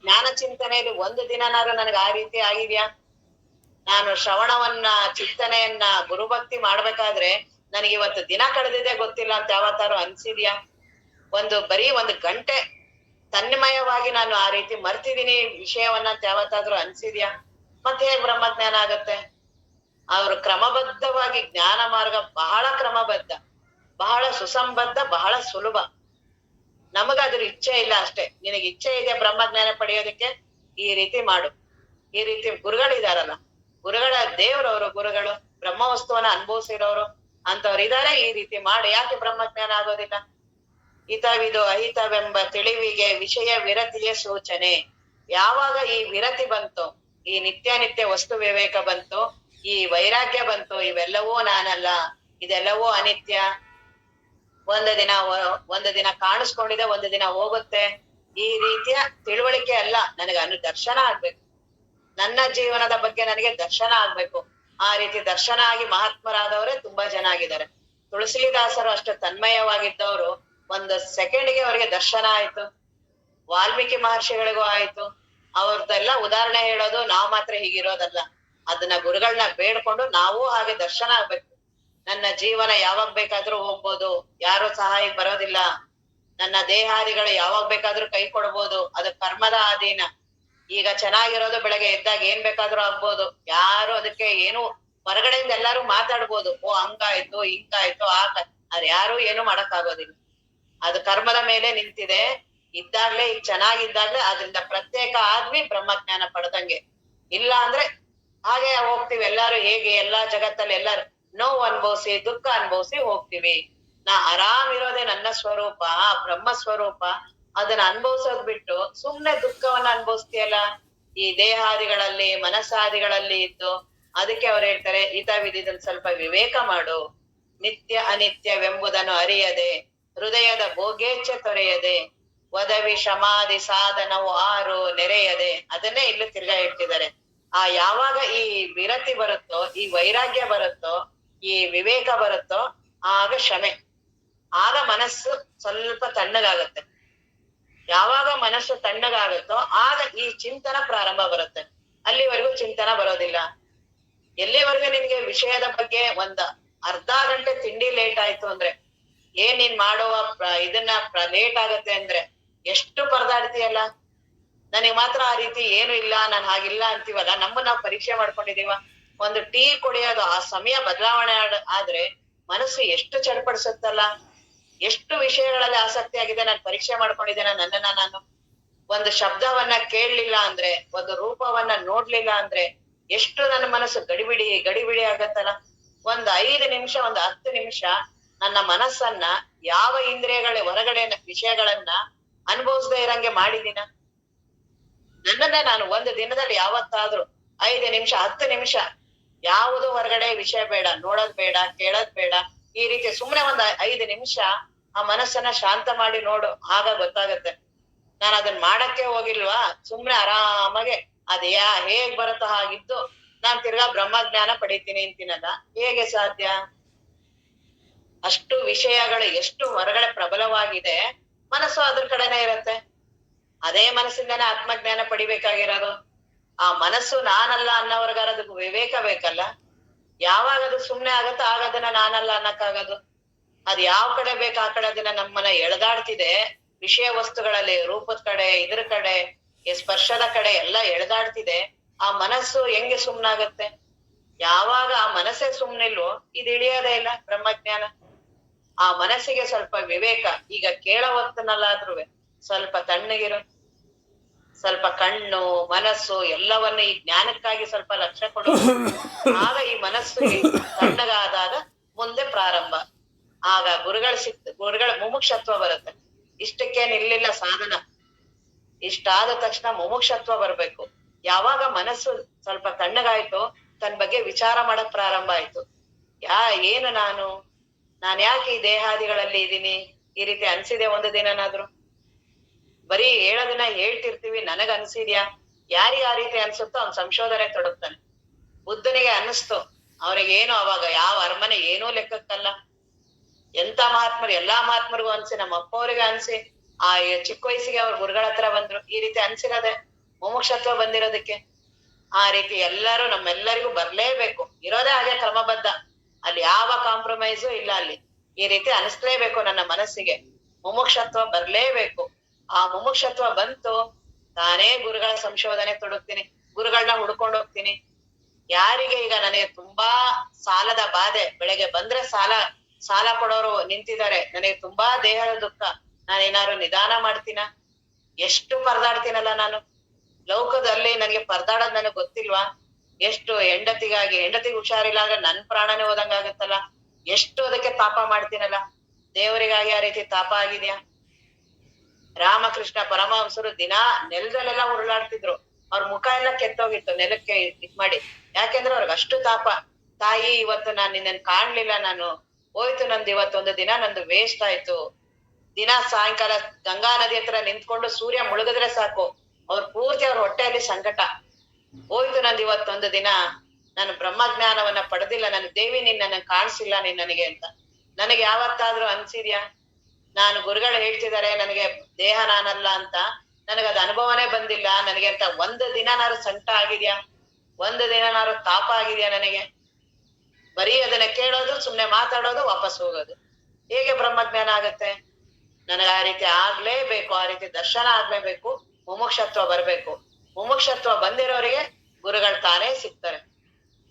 ಜ್ಞಾನ ಚಿಂತನೆಯಲ್ಲಿ ಒಂದು ದಿನನಾದ್ರು ನನಗೆ ಆ ರೀತಿ ಆಗಿದ್ಯಾ? ನಾನು ಶ್ರವಣವನ್ನ ಚಿಂತನೆಯನ್ನ ಗುರುಭಕ್ತಿ ಮಾಡ್ಬೇಕಾದ್ರೆ ನನಗೆ ಇವತ್ತು ದಿನ ಕಳೆದಿದೆ ಗೊತ್ತಿಲ್ಲ ಅಂತ ಯಾವತ್ತಾರು ಅನ್ಸಿದ್ಯಾ? ಬರೀ ಒಂದು ಗಂಟೆ ತನ್ಮಯವಾಗಿ ನಾನು ಆ ರೀತಿ ಮರ್ತಿದೀನಿ ವಿಷಯವನ್ನ ಅಂತ ಯಾವತ್ತಾದ್ರೂ ಅನ್ಸಿದ್ಯಾ? ಮತ್ತೆ ಹೇಗ್ ಬ್ರಹ್ಮಜ್ಞಾನ ಆಗತ್ತೆ? ಅವ್ರು ಕ್ರಮಬದ್ಧವಾಗಿ ಜ್ಞಾನ ಮಾರ್ಗ ಬಹಳ ಕ್ರಮಬದ್ಧ, ಬಹಳ ಸುಸಂಬದ್ಧ, ಬಹಳ ಸುಲಭ. ನಮಗಾದ್ರೂ ಇಚ್ಛೆ ಇಲ್ಲ ಅಷ್ಟೇ. ನಿನಗೆ ಇಚ್ಛೆ ಇದೆ ಬ್ರಹ್ಮಜ್ಞಾನ ಪಡೆಯೋದಕ್ಕೆ, ಈ ರೀತಿ ಮಾಡು. ಈ ರೀತಿ ಗುರುಗಳಿದಾರಲ್ಲ, ಗುರುಗಳ ದೇವ್ರವ್ರು ಗುರುಗಳು, ಬ್ರಹ್ಮ ವಸ್ತುವನ್ನ ಅನುಭವಿಸಿರೋರು ಅಂತವ್ರು ಇದಾರೆ. ಈ ರೀತಿ ಮಾಡಿ ಯಾಕೆ ಬ್ರಹ್ಮಜ್ಞಾನ ಆಗೋದಿಲ್ಲ? ಹಿತವಿದು ಅಹಿತವೆಂಬ ತಿಳಿವಿಗೆ ವಿಷಯ ವಿರತಿಯ ಸೂಚನೆ. ಯಾವಾಗ ಈ ವಿರತಿ ಬಂತು, ಈ ನಿತ್ಯ ವಸ್ತು ವಿವೇಕ ಬಂತು, ಈ ವೈರಾಗ್ಯ ಬಂತು, ಇವೆಲ್ಲವೂ ನಾನಲ್ಲ, ಇದೆಲ್ಲವೂ ಅನಿತ್ಯ, ಒಂದು ದಿನ ಕಾಣಿಸ್ಕೊಂಡಿದೆ, ಒಂದು ದಿನ ಹೋಗುತ್ತೆ, ಈ ರೀತಿಯ ತಿಳುವಳಿಕೆ ಅಲ್ಲ, ನನಗೆ ದರ್ಶನ ಆಗ್ಬೇಕು. ನನ್ನ ಜೀವನದ ಬಗ್ಗೆ ನನಗೆ ದರ್ಶನ ಆಗ್ಬೇಕು. ಆ ರೀತಿ ದರ್ಶನ ಆಗಿ ಮಹಾತ್ಮರಾದವರೇ ತುಂಬಾ ಜನ ಆಗಿದ್ದಾರೆ. ತುಳಸಿದಾಸರು ಅಷ್ಟು ತನ್ಮಯವಾಗಿದ್ದವರು, ಒಂದು ಸೆಕೆಂಡ್ಗೆ ಅವರಿಗೆ ದರ್ಶನ ಆಯ್ತು. ವಾಲ್ಮೀಕಿ ಮಹರ್ಷಿಗಳಿಗೂ ಆಯ್ತು. ಅವ್ರದ್ದೆಲ್ಲ ಉದಾಹರಣೆ ಹೇಳೋದು ನಾವ್ ಮಾತ್ರ ಹೀಗಿರೋದಲ್ಲ, ಅದನ್ನ ಗುರುಗಳನ್ನ ಬೇಡ್ಕೊಂಡು ನಾವು ಹಾಗೆ ದರ್ಶನ ಆಗ್ಬೇಕು. ನನ್ನ ಜೀವನ ಯಾವಾಗ ಬೇಕಾದ್ರೂ ಹೋಗ್ಬೋದು, ಯಾರು ಸಹಾಯಕ್ ಬರೋದಿಲ್ಲ. ನನ್ನ ದೇಹಾದಿಗಳು ಯಾವಾಗ ಬೇಕಾದ್ರೂ ಕೈ ಕೊಡ್ಬೋದು, ಅದು ಕರ್ಮದ ಅಧೀನ. ಈಗ ಚೆನ್ನಾಗಿರೋದು ಬೆಳಗ್ಗೆ ಎದ್ದಾಗ ಏನ್ ಬೇಕಾದ್ರೂ ಆಗ್ಬೋದು. ಯಾರು ಅದಕ್ಕೆ ಏನು ಹೊರಗಡೆಯಿಂದ ಎಲ್ಲಾರು ಮಾತಾಡ್ಬೋದು, ಓ ಹಂಗಾಯ್ತು ಹಿಂಗಾಯ್ತು ಅದ್ ಯಾರು ಏನು ಮಾಡಕ್ ಆಗೋದಿಲ್ಲ. ಅದು ಕರ್ಮದ ಮೇಲೆ ನಿಂತಿದೆ. ಇದ್ದಾಗ್ಲೇ ಈಗ ಚೆನ್ನಾಗಿದ್ದಾಗ್ಲೇ ಅದ್ರಿಂದ ಪ್ರತ್ಯೇಕ ಆದ್ವಿ ಬ್ರಹ್ಮಜ್ಞಾನ ಪಡೆದಂಗೆ. ಇಲ್ಲ ಅಂದ್ರೆ ಹಾಗೆ ಹೋಗ್ತಿವಿ ಎಲ್ಲಾರು. ಹೇಗೆ ಎಲ್ಲಾ ಜಗತ್ತಲ್ಲಿ ಎಲ್ಲಾರು ನೋವು ಅನ್ಭವಿಸಿ ದುಃಖ ಅನ್ಭವಿಸಿ ಹೋಗ್ತಿವಿ. ನಾ ಆರಾಮ್ ಇರೋದೇ ನನ್ನ ಸ್ವರೂಪ, ಬ್ರಹ್ಮ ಸ್ವರೂಪ. ಅದನ್ನ ಅನ್ಭವಿಸೋದ್ ಬಿಟ್ಟು ಸುಮ್ನೆ ದುಃಖವನ್ನ ಅನ್ಭವಿಸ್ತೀಯಲ್ಲ ಈ ದೇಹಾದಿಗಳಲ್ಲಿ ಮನಸ್ಸಾದಿಗಳಲ್ಲಿ ಇದ್ದು. ಅದಕ್ಕೆ ಅವ್ರು ಹೇಳ್ತಾರೆ, ಹಿತವಿದಿದನ್ ಸ್ವಲ್ಪ ವಿವೇಕ ಮಾಡು. ನಿತ್ಯ ಅನಿತ್ಯವೆಂಬುದನ್ನು ಅರಿಯದೆ, ಹೃದಯದ ಭೋಗೇಚ್ಛೆ ತೊರೆಯದೆ, ವದವಿ ಸಮಾಧಿ ಸಾಧನವು ಆರು ನೆರೆಯದೆ. ಅದನ್ನೇ ಇಲ್ಲಿ ತಿರ್ಗಾ ಇಟ್ಟಿದ್ದಾರೆ. ಯಾವಾಗ ಈ ವಿರತಿ ಬರುತ್ತೋ, ಈ ವೈರಾಗ್ಯ ಬರುತ್ತೋ, ಈ ವಿವೇಕ ಬರುತ್ತೋ, ಆಗ ಕ್ಷಮೆ, ಆಗ ಮನಸ್ಸು ಸ್ವಲ್ಪ ತಣ್ಣಗಾಗತ್ತೆ. ಯಾವಾಗ ಮನಸ್ಸು ತಣ್ಣಗಾಗುತ್ತೋ ಆಗ ಈ ಚಿಂತನ ಪ್ರಾರಂಭ ಬರುತ್ತೆ. ಅಲ್ಲಿವರೆಗೂ ಚಿಂತನ ಬರೋದಿಲ್ಲ. ಎಲ್ಲಿವರೆಗೂ ನಿನ್ಗೆ ವಿಷಯದ ಬಗ್ಗೆ ಅರ್ಧ ಗಂಟೆ ತಿಂಡಿ ಲೇಟ್ ಆಯ್ತು ಅಂದ್ರೆ, ನೀನ್ ಮಾಡುವ ಇದನ್ನ ಲೇಟ್ ಆಗತ್ತೆ ಅಂದ್ರೆ ಎಷ್ಟು ಪರದಾಡ್ತೀಯಲ್ಲ. ನನಗ್ ಮಾತ್ರ ಆ ರೀತಿ ಏನು ಇಲ್ಲ, ನಾನ್ ಹಾಗಿಲ್ಲ ಅಂತೀವಲ್ಲ. ನಾವು ಪರೀಕ್ಷೆ ಮಾಡ್ಕೊಂಡಿದೀವ. ಒಂದು ಟೀ ಕುಡಿಯೋದು ಆ ಸಮಯ ಬದಲಾವಣೆ ಆದ್ರೆ ಮನಸ್ಸು ಎಷ್ಟು ಚಡ್ಪಡಿಸುತ್ತಲ್ಲ. ಎಷ್ಟು ವಿಷಯಗಳಲ್ಲಿ ಆಸಕ್ತಿ ಆಗಿದೆ. ನಾನು ಪರೀಕ್ಷೆ ಮಾಡ್ಕೊಂಡಿದ್ದೇನೆ ನನ್ನನ್ನ ನಾನು. ಒಂದು ಶಬ್ದವನ್ನ ಕೇಳಲಿಲ್ಲ ಅಂದ್ರೆ, ಒಂದು ರೂಪವನ್ನ ನೋಡ್ಲಿಲ್ಲ ಅಂದ್ರೆ ಎಷ್ಟು ನನ್ನ ಮನಸ್ಸು ಗಡಿಬಿಡಿ ಆಗತ್ತಲ್ಲ. 5 ನಿಮಿಷ 10 ನಿಮಿಷ ನನ್ನ ಮನಸ್ಸನ್ನ ಯಾವ ಇಂದ್ರಿಯಗಳ ಹೊರಗಡೆ ವಿಷಯಗಳನ್ನ ಅನುಭವಿಸದೇ ಇರಂಗೆ ಮಾಡಿದೀನ? ನನ್ನನ್ನೇ ನಾನು ಒಂದು ದಿನದಲ್ಲಿ ಯಾವತ್ತಾದ್ರೂ 5 ನಿಮಿಷ 10 ನಿಮಿಷ ಯಾವುದು ಹೊರಗಡೆ ವಿಷಯ ಬೇಡ, ನೋಡೋದ್ ಬೇಡ, ಕೇಳೋದ್ ಬೇಡ, ಈ ರೀತಿ ಸುಮ್ನೆ 5 ನಿಮಿಷ ಆ ಮನಸ್ಸನ್ನ ಶಾಂತ ಮಾಡಿ ನೋಡು. ಆಗ ಗೊತ್ತಾಗತ್ತೆ. ನಾನು ಅದನ್ನ ಮಾಡಕ್ಕೆ ಹೋಗಿಲ್ವಾ, ಸುಮ್ನೆ ಆರಾಮಾಗೆ ಹೇಗ್ ಬರುತ್ತೋ ಹಾಗಿದ್ದು ನಾನ್ ತಿರ್ಗಾ ಬ್ರಹ್ಮಜ್ಞಾನ ಪಡಿತೀನಿ ಅಂತೀನಲ್ಲ. ಹೇಗೆ ಸಾಧ್ಯ? ಅಷ್ಟು ವಿಷಯಗಳು ಎಷ್ಟು ಹೊರಗಡೆ ಪ್ರಬಲವಾಗಿದೆ, ಮನಸ್ಸು ಅದ್ರ ಕಡೆನೇ ಇರತ್ತೆ. ಅದೇ ಮನಸ್ಸಿಂದನೇ ಆತ್ಮಜ್ಞಾನ ಪಡಿಬೇಕಾಗಿರೋದು. ಆ ಮನಸ್ಸು ನಾನಲ್ಲ ಅನ್ನೋರ್ಗಾರ ಅದಕ್ಕೆ ವಿವೇಕ ಬೇಕಲ್ಲ. ಯಾವಾಗ ಅದು ಸುಮ್ನೆ ಆಗತ್ತೋ ಆಗ ಅದನ್ನ ನಾನಲ್ಲ ಅನ್ನಕ್ಕಾಗದು. ಅದ್ ಯಾವ ಕಡೆ ಬೇಕು ಆ ಕಡೆ ಅದನ್ನ ನಮ್ಮನ್ನ ಎಳೆದಾಡ್ತಿದೆ. ವಿಷಯ ವಸ್ತುಗಳಲ್ಲಿ ರೂಪದ ಕಡೆ, ಇದ್ರ ಕಡೆ, ಸ್ಪರ್ಶದ ಕಡೆ ಎಲ್ಲ ಎಳೆದಾಡ್ತಿದೆ. ಆ ಮನಸ್ಸು ಹೆಂಗೆ ಸುಮ್ನಾಗತ್ತೆ? ಯಾವಾಗ ಆ ಮನಸ್ಸೇ ಸುಮ್ನಿಲ್ವೋ ಇದು ಇಳಿಯೋದೇ ಇಲ್ಲ ಬ್ರಹ್ಮಜ್ಞಾನ. ಆ ಮನಸ್ಸಿಗೆ ಸ್ವಲ್ಪ ವಿವೇಕ. ಈಗ ಕೇಳೋ ಹೊತ್ತನಲ್ಲಾದ್ರೂ ಸ್ವಲ್ಪ ತಣ್ಣಗಿರು, ಸ್ವಲ್ಪ ಕಣ್ಣು ಮನಸ್ಸು ಎಲ್ಲವನ್ನ ಈ ಜ್ಞಾನಕ್ಕಾಗಿ ಸ್ವಲ್ಪ ಲಕ್ಷ್ಯ ಕೊಡು. ಆಗ ಈ ಮನಸ್ಸು ತಣ್ಣಗಾದಾಗ ಮುಂದೆ ಪ್ರಾರಂಭ. ಆಗ ಗುರುಗಳ ಮುಮುಕ್ಷತ್ವ ಬರುತ್ತೆ. ಇಷ್ಟಕ್ಕೆ ನಿಲ್ಲಿಲ್ಲ ಸಾಧನ. ಇಷ್ಟಾದ ತಕ್ಷಣ ಮುಮುಕ್ಷತ್ವ ಬರ್ಬೇಕು. ಯಾವಾಗ ಮನಸ್ಸು ಸ್ವಲ್ಪ ತಣ್ಣಗಾಯ್ತು, ತನ್ ಬಗ್ಗೆ ವಿಚಾರ ಮಾಡಕ್ ಪ್ರಾರಂಭ ಆಯ್ತು. ಏನು ನಾನ್ ಯಾಕೆ ಈ ದೇಹಾದಿಗಳಲ್ಲಿ ಇದೀನಿ, ಈ ರೀತಿ ಅನ್ಸಿದೆ ಒಂದು ದಿನನಾದ್ರು? ಬರೀ ಹೇಳೋದನ್ನ ಹೇಳ್ತಿರ್ತೀವಿ, ನನಗ್ ಅನ್ಸಿದ್ಯಾ? ಯಾರಿಗೆ ಆ ರೀತಿ ಅನ್ಸುತ್ತೋ ಅವ್ನ್ ಸಂಶೋಧನೆ ತೊಡಗ್ತಾನೆ. ಬುದ್ಧನಿಗೆ ಅನ್ನಿಸ್ತು, ಅವ್ರಿಗೇನು ಅವಾಗ ಯಾವ ಅರಮನೆ ಏನೂ ಲೆಕ್ಕಕ್ಕಲ್ಲ. ಎಂತ ಮಹಾತ್ಮರು, ಎಲ್ಲಾ ಮಹಾತ್ಮರಿಗೂ ಅನ್ಸಿ, ನಮ್ಮ ಅಪ್ಪ ಅವ್ರಿಗೆ ಅನ್ಸಿ, ಆ ಚಿಕ್ಕ ವಯಸ್ಸಿಗೆ ಅವ್ರ ಗುರುಗಳ ಹತ್ರ ಬಂದ್ರು. ಈ ರೀತಿ ಅನ್ಸಿರೋದೆ ಮುಮುಕ್ಷತ್ವ ಬಂದಿರೋದಕ್ಕೆ. ಆ ರೀತಿ ಎಲ್ಲರೂ ನಮ್ಮೆಲ್ಲರಿಗೂ ಬರ್ಲೇಬೇಕು. ಇರೋದೇ ಹಾಗೆ ಕ್ರಮಬದ್ಧ, ಅಲ್ಲಿ ಯಾವ ಕಾಂಪ್ರಮೈಸು ಇಲ್ಲ. ಅಲ್ಲಿ ಈ ರೀತಿ ಅನಿಸ್ಲೇಬೇಕು ನನ್ನ ಮನಸ್ಸಿಗೆ, ಮುಮುಕ್ಷತ್ವ ಬರ್ಲೇಬೇಕು. ಆ ಮುಮುಕ್ಷತ್ವ ಬಂತು, ನಾನೇ ಗುರುಗಳ ಸಂಶೋಧನೆ ತೊಡಗ್ತೀನಿ, ಗುರುಗಳನ್ನ ಹುಡ್ಕೊಂಡು ಹೋಗ್ತೀನಿ. ಯಾರಿಗೆ ಈಗ ನನಗೆ ತುಂಬಾ ಸಾಲದ ಬಾಧೆ, ಬೆಳಗ್ಗೆ ಬಂದ್ರೆ ಸಾಲ ಕೊಡೋರು ನಿಂತಿದ್ದಾರೆ, ನನಗೆ ತುಂಬಾ ದೇಹದ ದುಃಖ, ನಾನೇನಾದ್ರು ನಿಧಾನ ಮಾಡ್ತೀನ? ಎಷ್ಟು ಪರದಾಡ್ತೀನಲ್ಲ ನಾನು ಲೋಕದಲ್ಲಿ. ನನಗೆ ಪರದಾಡೋದ್ ನನಗ್ ಗೊತ್ತಿಲ್ವಾ? ಎಷ್ಟು ಹೆಂಡತಿಗೆ ಹುಷಾರಿಲ್ಲ ಅಂದ್ರೆ ನನ್ ಪ್ರಾಣನೇ ಹೋದಂಗಾಗತ್ತಲ್ಲ. ಎಷ್ಟು ಅದಕ್ಕೆ ತಾಪ ಮಾಡ್ತೀನಲ್ಲ. ದೇವರಿಗಾಗಿ ಆ ರೀತಿ ತಾಪ ಆಗಿದ್ಯಾ? ರಾಮಕೃಷ್ಣ ಪರಮಹಂಸರು ದಿನಾ ನೆಲದಲ್ಲೆಲ್ಲ ಉರುಳಾಡ್ತಿದ್ರು. ಅವ್ರ ಮುಖ ಎಲ್ಲ ಕೆತ್ತೋಗಿತ್ತು ನೆಲಕ್ಕೆ ಇದ್ ಮಾಡಿ. ಯಾಕೆಂದ್ರೆ ಅವ್ರಿಗೆ ಅಷ್ಟು ತಾಪ. ತಾಯಿ, ಇವತ್ತು ನಾನ್ ನಿನ್ನನ್ ಕಾಣ್ಲಿಲ್ಲ, ನಾನು ಹೋಯ್ತು, ನಂದು ಇವತ್ತೊಂದು ದಿನ ನಂದು ವೇಸ್ಟ್ ಆಯ್ತು. ದಿನ ಸಾಯಂಕಾಲ ಗಂಗಾ ನದಿ ಹತ್ರ ನಿಂತ್ಕೊಂಡು ಸೂರ್ಯ ಮುಳುಗಿದ್ರೆ ಸಾಕು, ಪೂರ್ತಿ ಅವ್ರ ಹೊಟ್ಟೆಯಲ್ಲಿ ಸಂಕಟ. ಹೋಯ್ತು ನಂದು ಇವತ್ತೊಂದು ದಿನ, ನಾನು ಬ್ರಹ್ಮಜ್ಞಾನವನ್ನ ಪಡೆದಿಲ್ಲ, ನಾನು ದೇವಿ ನಿನ್ನ ಕಾಣಿಸಿಲ್ಲ ನೀನ್ ನನಗೆ ಅಂತ. ನನಗೆ ಯಾವತ್ತಾದ್ರೂ ಅನ್ಸಿದ್ಯಾ? ನಾನು ಗುರುಗಳು ಹೇಳ್ತಿದ್ದಾರೆ ನನಗೆ ದೇಹ ನಾನಲ್ಲ ಅಂತ, ನನಗದ ಅನುಭವನೇ ಬಂದಿಲ್ಲ. ನನಗೆ ಅಂತ ಒಂದು ದಿನನಾರು ಸಂಕಟ ಆಗಿದ್ಯಾ? ಒಂದು ದಿನನಾರು ತಾಪ ಆಗಿದ್ಯಾ ನನಗೆ? ಬರೀ ಅದನ್ನ ಕೇಳೋದು, ಸುಮ್ನೆ ಮಾತಾಡೋದು, ವಾಪಸ್ ಹೋಗೋದು. ಹೇಗೆ ಬ್ರಹ್ಮಜ್ಞಾನ ಆಗತ್ತೆ? ನನಗೆ ಆ ರೀತಿ ಆಗ್ಲೇಬೇಕು, ಆ ರೀತಿ ದರ್ಶನ ಆಗ್ಲೇಬೇಕು, ಮುಮುಕ್ಷತ್ವ ಬರ್ಬೇಕು. ಮುಮುಕ್ಷತ್ವ ಬಂದಿರೋರಿಗೆ ಗುರುಗಳು ತಾನೇ ಸಿಗ್ತಾರೆ.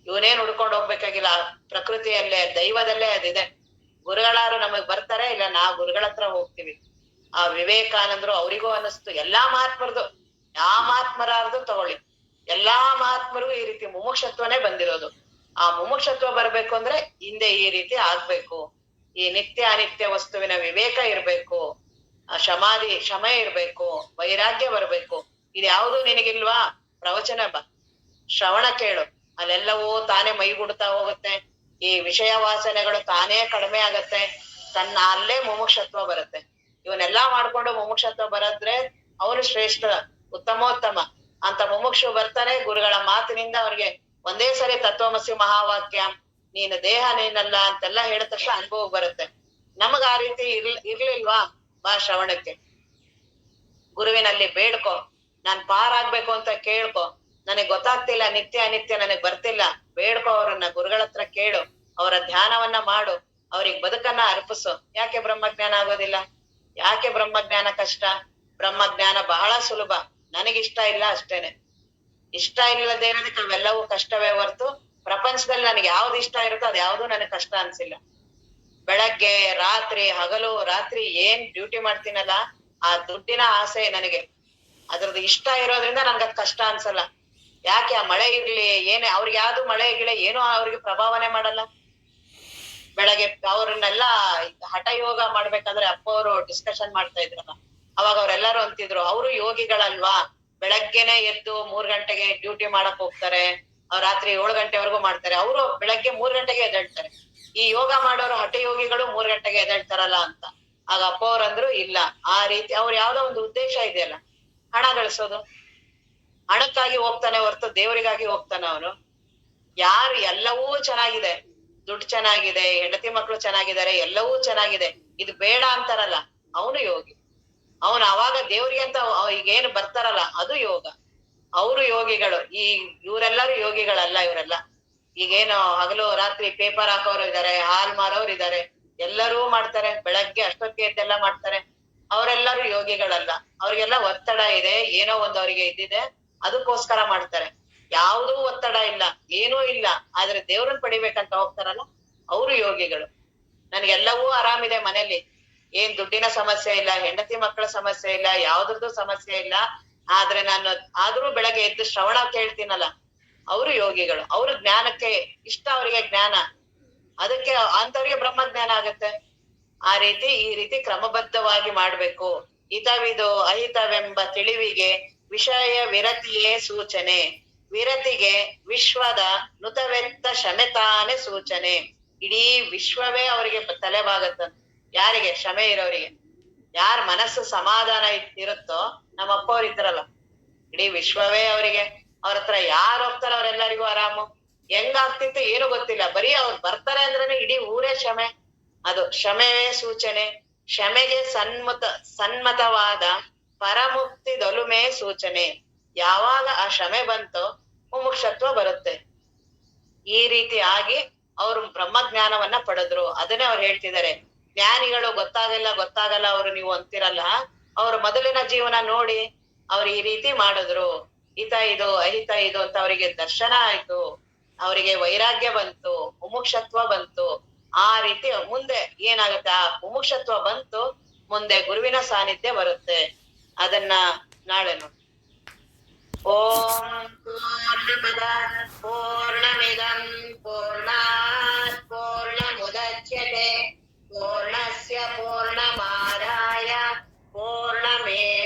ಇವನೇನ್ ಹುಡ್ಕೊಂಡು ಹೋಗ್ಬೇಕಾಗಿಲ್ಲ, ಪ್ರಕೃತಿಯಲ್ಲೇ ದೈವದಲ್ಲೇ ಅದಿದೆ. ಗುರುಗಳಾರು ನಮಗ್ ಬರ್ತಾರೆ, ಇಲ್ಲ ನಾವು ಗುರುಗಳ ಹತ್ರ ಹೋಗ್ತೀವಿ. ಆ ವಿವೇಕಾನಂದರು, ಅವರಿಗೂ ಅನ್ನಿಸ್ತು, ಎಲ್ಲಾ ಮಹಾತ್ಮರದು, ಯಾವ ಮಹಾತ್ಮರಾರ್ದು ತಗೊಳ್ಳಿ, ಎಲ್ಲಾ ಮಹಾತ್ಮರಿಗೂ ಈ ರೀತಿ ಮುಮುಕ್ಷತ್ವನೇ ಬಂದಿರೋದು. ಆ ಮುಮುಕ್ಷತ್ವ ಬರ್ಬೇಕು ಅಂದ್ರೆ ಹಿಂದೆ ಈ ರೀತಿ ಆಗ್ಬೇಕು. ಈ ನಿತ್ಯ ಅನಿತ್ಯ ವಸ್ತುವಿನ ವಿವೇಕ ಇರ್ಬೇಕು, ಕ್ಷಮೆ ಇರ್ಬೇಕು, ವೈರಾಗ್ಯ ಬರ್ಬೇಕು. ಇದ್ಯಾವುದು ನಿನಗಿಲ್ವಾ? ಪ್ರವಚನ ಶ್ರವಣ ಕೇಳು, ಅಲ್ಲೆಲ್ಲವೂ ತಾನೇ ಮೈಗೂಡ್ತಾ ಹೋಗುತ್ತೆ. ಈ ವಿಷಯ ವಾಸನೆಗಳು ತಾನೇ ಕಡಿಮೆ ಆಗತ್ತೆ, ಅಲ್ಲೇ ಮುಮುಕ್ಷತ್ವ ಬರುತ್ತೆ. ಇವನ್ನೆಲ್ಲಾ ಮಾಡ್ಕೊಂಡು ಮುಮುಕ್ಷತ್ವ ಬರದ್ರೆ ಅವನು ಶ್ರೇಷ್ಠ, ಉತ್ತಮೋತ್ತಮ ಅಂತ ಮುಮುಕ್ಷು ಬರ್ತಾನೆ. ಗುರುಗಳ ಮಾತಿನಿಂದ ಅವ್ರಿಗೆ ಒಂದೇ ಸರಿ ತತ್ವಮಸಿ ಮಹಾವಾಕ್ಯ, ನೀನು ದೇಹ ನೀನಲ್ಲ ಅಂತೆಲ್ಲ ಹೇಳಿದ ತಕ್ಷಣ ಅನುಭವ ಬರುತ್ತೆ. ನಮಗ ಆ ರೀತಿ ಇರ್ಲಿಲ್ವಾ? ಬಾ ಶ್ರವಣಕ್ಕೆ, ಗುರುವಿನಲ್ಲಿ ಬೇಡ್ಕೊ, ನಾನ್ ಪಾರಾಗ್ಬೇಕು ಅಂತ ಕೇಳ್ಕೊ. ನನಗ್ ಗೊತ್ತಾಗ್ತಿಲ್ಲ, ನಿತ್ಯ ಅನಿತ್ಯ ನನಗ್ ಬರ್ತಿಲ್ಲ, ಬೇಡ್ಕೊ ಅವ್ರನ್ನ, ಗುರುಗಳ ಹತ್ರ ಕೇಳು, ಅವರ ಧ್ಯಾನವನ್ನ ಮಾಡು, ಅವ್ರಿಗೆ ಬದುಕನ್ನ ಅರ್ಪಿಸು. ಯಾಕೆ ಬ್ರಹ್ಮಜ್ಞಾನ ಆಗೋದಿಲ್ಲ? ಯಾಕೆ ಬ್ರಹ್ಮಜ್ಞಾನ ಕಷ್ಟ? ಬ್ರಹ್ಮಜ್ಞಾನ ಬಹಳ ಸುಲಭ. ನನಗಿಷ್ಟ ಇಲ್ಲ ಅಷ್ಟೇನೆ. ಇಷ್ಟ ಇಲ್ಲದೆ ಇರೋದಕ್ಕೆ ಅವೆಲ್ಲವೂ ಕಷ್ಟವೇ ಹೊರ್ತು, ಪ್ರಪಂಚದಲ್ಲಿ ನನಗೆ ಯಾವ್ದು ಇಷ್ಟ ಇರುತ್ತೋ ಅದ್ ಯಾವ್ದು ನನಗ್ ಕಷ್ಟ ಅನ್ಸಿಲ್ಲ. ಬೆಳಗ್ಗೆ ರಾತ್ರಿ, ಹಗಲು ರಾತ್ರಿ ಏನ್ ಡ್ಯೂಟಿ ಮಾಡ್ತೀನಲ್ಲ, ಆ ದುಡ್ಡಿನ ಆಸೆ ನನಗೆ, ಅದ್ರದ್ದು ಇಷ್ಟ ಇರೋದ್ರಿಂದ ನನ್ಗದ್ ಕಷ್ಟ ಅನ್ಸಲ್ಲ. ಯಾಕೆ? ಆ ಮಳೆ ಇರ್ಲಿ ಏನೇ, ಅವ್ರಿಗೆ ಯಾವ್ದು ಮಳೆ ಗಿಳೆ ಏನೋ ಅವ್ರಿಗೆ ಪ್ರಭಾವನೆ ಮಾಡಲ್ಲ. ಬೆಳಗ್ಗೆ ಅವ್ರನ್ನೆಲ್ಲ ಹಠ ಯೋಗ ಮಾಡ್ಬೇಕಾದ್ರೆ ಅಪ್ಪ ಅವರು ಡಿಸ್ಕಷನ್ ಮಾಡ್ತಾ ಇದ್ರಲ್ಲ, ಅವಾಗ ಅವ್ರೆಲ್ಲಾರು ಅಂತಿದ್ರು, ಅವರು ಯೋಗಿಗಳಲ್ವಾ, ಬೆಳಗ್ಗೆನೆ ಎದ್ದು 3 ಗಂಟೆಗೆ ಡ್ಯೂಟಿ ಮಾಡಕ್ ಹೋಗ್ತಾರೆ, ಅವ್ರ ರಾತ್ರಿ 7 ಗಂಟೆವರೆಗೂ ಮಾಡ್ತಾರೆ, ಅವರು ಬೆಳಗ್ಗೆ 3 ಗಂಟೆಗೆ ಎದ್ದೇಳ್ತಾರೆ. ಈ ಯೋಗ ಮಾಡೋರು ಹಠ ಯೋಗಿಗಳು 3 ಗಂಟೆಗೆ ಎದ್ದೇಳ್ತಾರಲ್ಲ ಅಂತ. ಆಗ ಅಪ್ಪ ಅವ್ರಂದ್ರು, ಇಲ್ಲ, ಆ ರೀತಿ ಅವ್ರ ಯಾವ್ದೋ ಒಂದು ಉದ್ದೇಶ ಇದೆಯಲ್ಲ, ಹಣ ಗಳಿಸೋದು, ಹಣಕ್ಕಾಗಿ ಹೋಗ್ತಾನೆ ಹೊರ್ತು ದೇವರಿಗಾಗಿ ಹೋಗ್ತಾನೆ ಅವನು. ಯಾರು ಎಲ್ಲವೂ ಚೆನ್ನಾಗಿದೆ, ದುಡ್ಡು ಚೆನ್ನಾಗಿದೆ, ಹೆಂಡತಿ ಮಕ್ಳು ಚೆನ್ನಾಗಿದ್ದಾರೆ, ಎಲ್ಲವೂ ಚೆನ್ನಾಗಿದೆ, ಇದು ಬೇಡ ಅಂತಾರಲ್ಲ, ಅವನು ಯೋಗಿ. ಅವನು ಅವಾಗ ದೇವ್ರಿಗೆ ಅಂತ ಈಗೇನು ಬರ್ತಾರಲ್ಲ, ಅದು ಯೋಗ. ಅವರು ಯೋಗಿಗಳು. ಇವರೆಲ್ಲರೂ ಯೋಗಿಗಳಲ್ಲ. ಇವರೆಲ್ಲ ಈಗೇನು ಹಗಲು ರಾತ್ರಿ ಪೇಪರ್ ಹಾಕೋರು ಇದಾರೆ, ಹಾಲ್ ಮಾರೋರು ಇದಾರೆ, ಎಲ್ಲರೂ ಮಾಡ್ತಾರೆ, ಬೆಳಗ್ಗೆ ಅಷ್ಟೊತ್ತಿಗೆ ಎದ್ದೆಲ್ಲ ಮಾಡ್ತಾರೆ. ಅವರೆಲ್ಲರೂ ಯೋಗಿಗಳಲ್ಲ. ಅವ್ರಿಗೆಲ್ಲ ಒತ್ತಡ ಇದೆ, ಏನೋ ಒಂದು ಅವ್ರಿಗೆ ಇದ್ದಿದೆ, ಅದಕ್ಕೋಸ್ಕರ ಮಾಡ್ತಾರೆ. ಯಾವುದೂ ಒತ್ತಡ ಇಲ್ಲ, ಏನೂ ಇಲ್ಲ, ಆದ್ರೆ ದೇವ್ರನ್ನ ಪಡಿಬೇಕಂತ ಹೋಗ್ತಾರಲ್ಲ, ಅವರು ಯೋಗಿಗಳು. ನನ್ಗೆಲ್ಲವೂ ಆರಾಮಿದೆ ಮನೇಲಿ, ಏನ್ ದುಡ್ಡಿನ ಸಮಸ್ಯೆ ಇಲ್ಲ, ಹೆಂಡತಿ ಮಕ್ಕಳ ಸಮಸ್ಯೆ ಇಲ್ಲ, ಯಾವ್ದ್ರದ್ದು ಸಮಸ್ಯೆ ಇಲ್ಲ, ಆದ್ರೆ ನಾನು ಆದ್ರೂ ಬೆಳಗ್ಗೆ ಎದ್ದು ಶ್ರವಣ ಕೇಳ್ತೀನಲ್ಲ, ಅವರು ಯೋಗಿಗಳು. ಅವ್ರ ಜ್ಞಾನಕ್ಕೆ ಇಷ್ಟ, ಅವರಿಗೆ ಜ್ಞಾನ, ಅದಕ್ಕೆ ಅಂತವ್ರಿಗೆ ಬ್ರಹ್ಮಜ್ಞಾನ ಆಗತ್ತೆ. ಈ ರೀತಿ ಕ್ರಮಬದ್ಧವಾಗಿ ಮಾಡ್ಬೇಕು. ಹಿತವಿದು ಅಹಿತವೆಂಬ ತಿಳಿವಿಗೆ ವಿಷಯ ವಿರತಿಯೇ ಸೂಚನೆ. ವಿರತಿಗೆ ವಿಶ್ವದ ನುತವೆತ್ತ ಶಮೆತಾನೆ ಸೂಚನೆ. ಇಡೀ ವಿಶ್ವವೇ ಅವರಿಗೆ ತಲೆಬಾಗತ್ತ. ಯಾರಿಗೆ? ಶಮೆ ಇರೋರಿಗೆ. ಯಾರ ಮನಸ್ಸು ಸಮಾಧಾನ ಇರುತ್ತೋ, ನಮ್ಮ ಅಪ್ಪ ಅವ್ರು ಇದ್ರಲ್ಲ, ಇಡೀ ವಿಶ್ವವೇ ಅವರಿಗೆ. ಅವ್ರ ಹತ್ರ ಯಾರು ಹೋಗ್ತಾರ ಅವ್ರೆಲ್ಲರಿಗೂ ಆರಾಮು. ಹೆಂಗಾಗ್ತಿತ್ತು ಏನು ಗೊತ್ತಿಲ್ಲ. ಬರೀ ಅವ್ರು ಬರ್ತಾರೆ ಅಂದ್ರೇನೆ ಇಡೀ ಊರೇ ಶಮೆ. ಅದು ಶಮೆಯೇ ಸೂಚನೆ. ಶಮೆಗೆ ಸನ್ಮತವಾದ ಪರಮುಕ್ತಿ ದೊಲುಮೆ ಸೂಚನೆ. ಯಾವಾಗ ಆ ಶಮೆ ಬಂತೋ ಮುಮುಕ್ಷತ್ವ ಬರುತ್ತೆ. ಈ ರೀತಿ ಆಗಿ ಅವರು ಬ್ರಹ್ಮಜ್ಞಾನವನ್ನ ಪಡೆದ್ರು. ಅದನ್ನೇ ಅವ್ರು ಹೇಳ್ತಿದ್ದಾರೆ. ಜ್ಞಾನಿಗಳು ಗೊತ್ತಾಗಲ್ಲ ಅವರು ನೀವು ಅಂತಿರಲ್ಲ, ಅವ್ರ ಮೊದಲಿನ ಜೀವನ ನೋಡಿ ಅವ್ರು ಈ ರೀತಿ ಮಾಡಿದ್ರು. ಹಿತ ಇದು ಅಹಿತ ಇದು ಅಂತ ಅವರಿಗೆ ದರ್ಶನ ಆಯ್ತು. ಅವರಿಗೆ ವೈರಾಗ್ಯ ಬಂತು, ಮುಮುಕ್ಷತ್ವ ಬಂತು. ಆ ರೀತಿ ಮುಂದೆ ಏನಾಗುತ್ತೆ, ಆ ಮುಮುಕ್ಷತ್ವ ಬಂತು, ಮುಂದೆ ಗುರುವಿನ ಸಾನ್ನಿಧ್ಯ ಬರುತ್ತೆ. ಅದನ್ನ ನಾಳೆ ನೋಡಿ. ಓಂ ಪೂರ್ಣಮದ ಪೂರ್ಣಮಿದಂ ಪೂರ್ಣಾತ್ ಪೂರ್ಣಮುದಚ್ಯತೆ ಪೂರ್ಣಸ್ಯ ಪೂರ್ಣಮಾದಾಯ ಪೂರ್ಣಮೇವಾವಶಿಷ್ಯತೆ.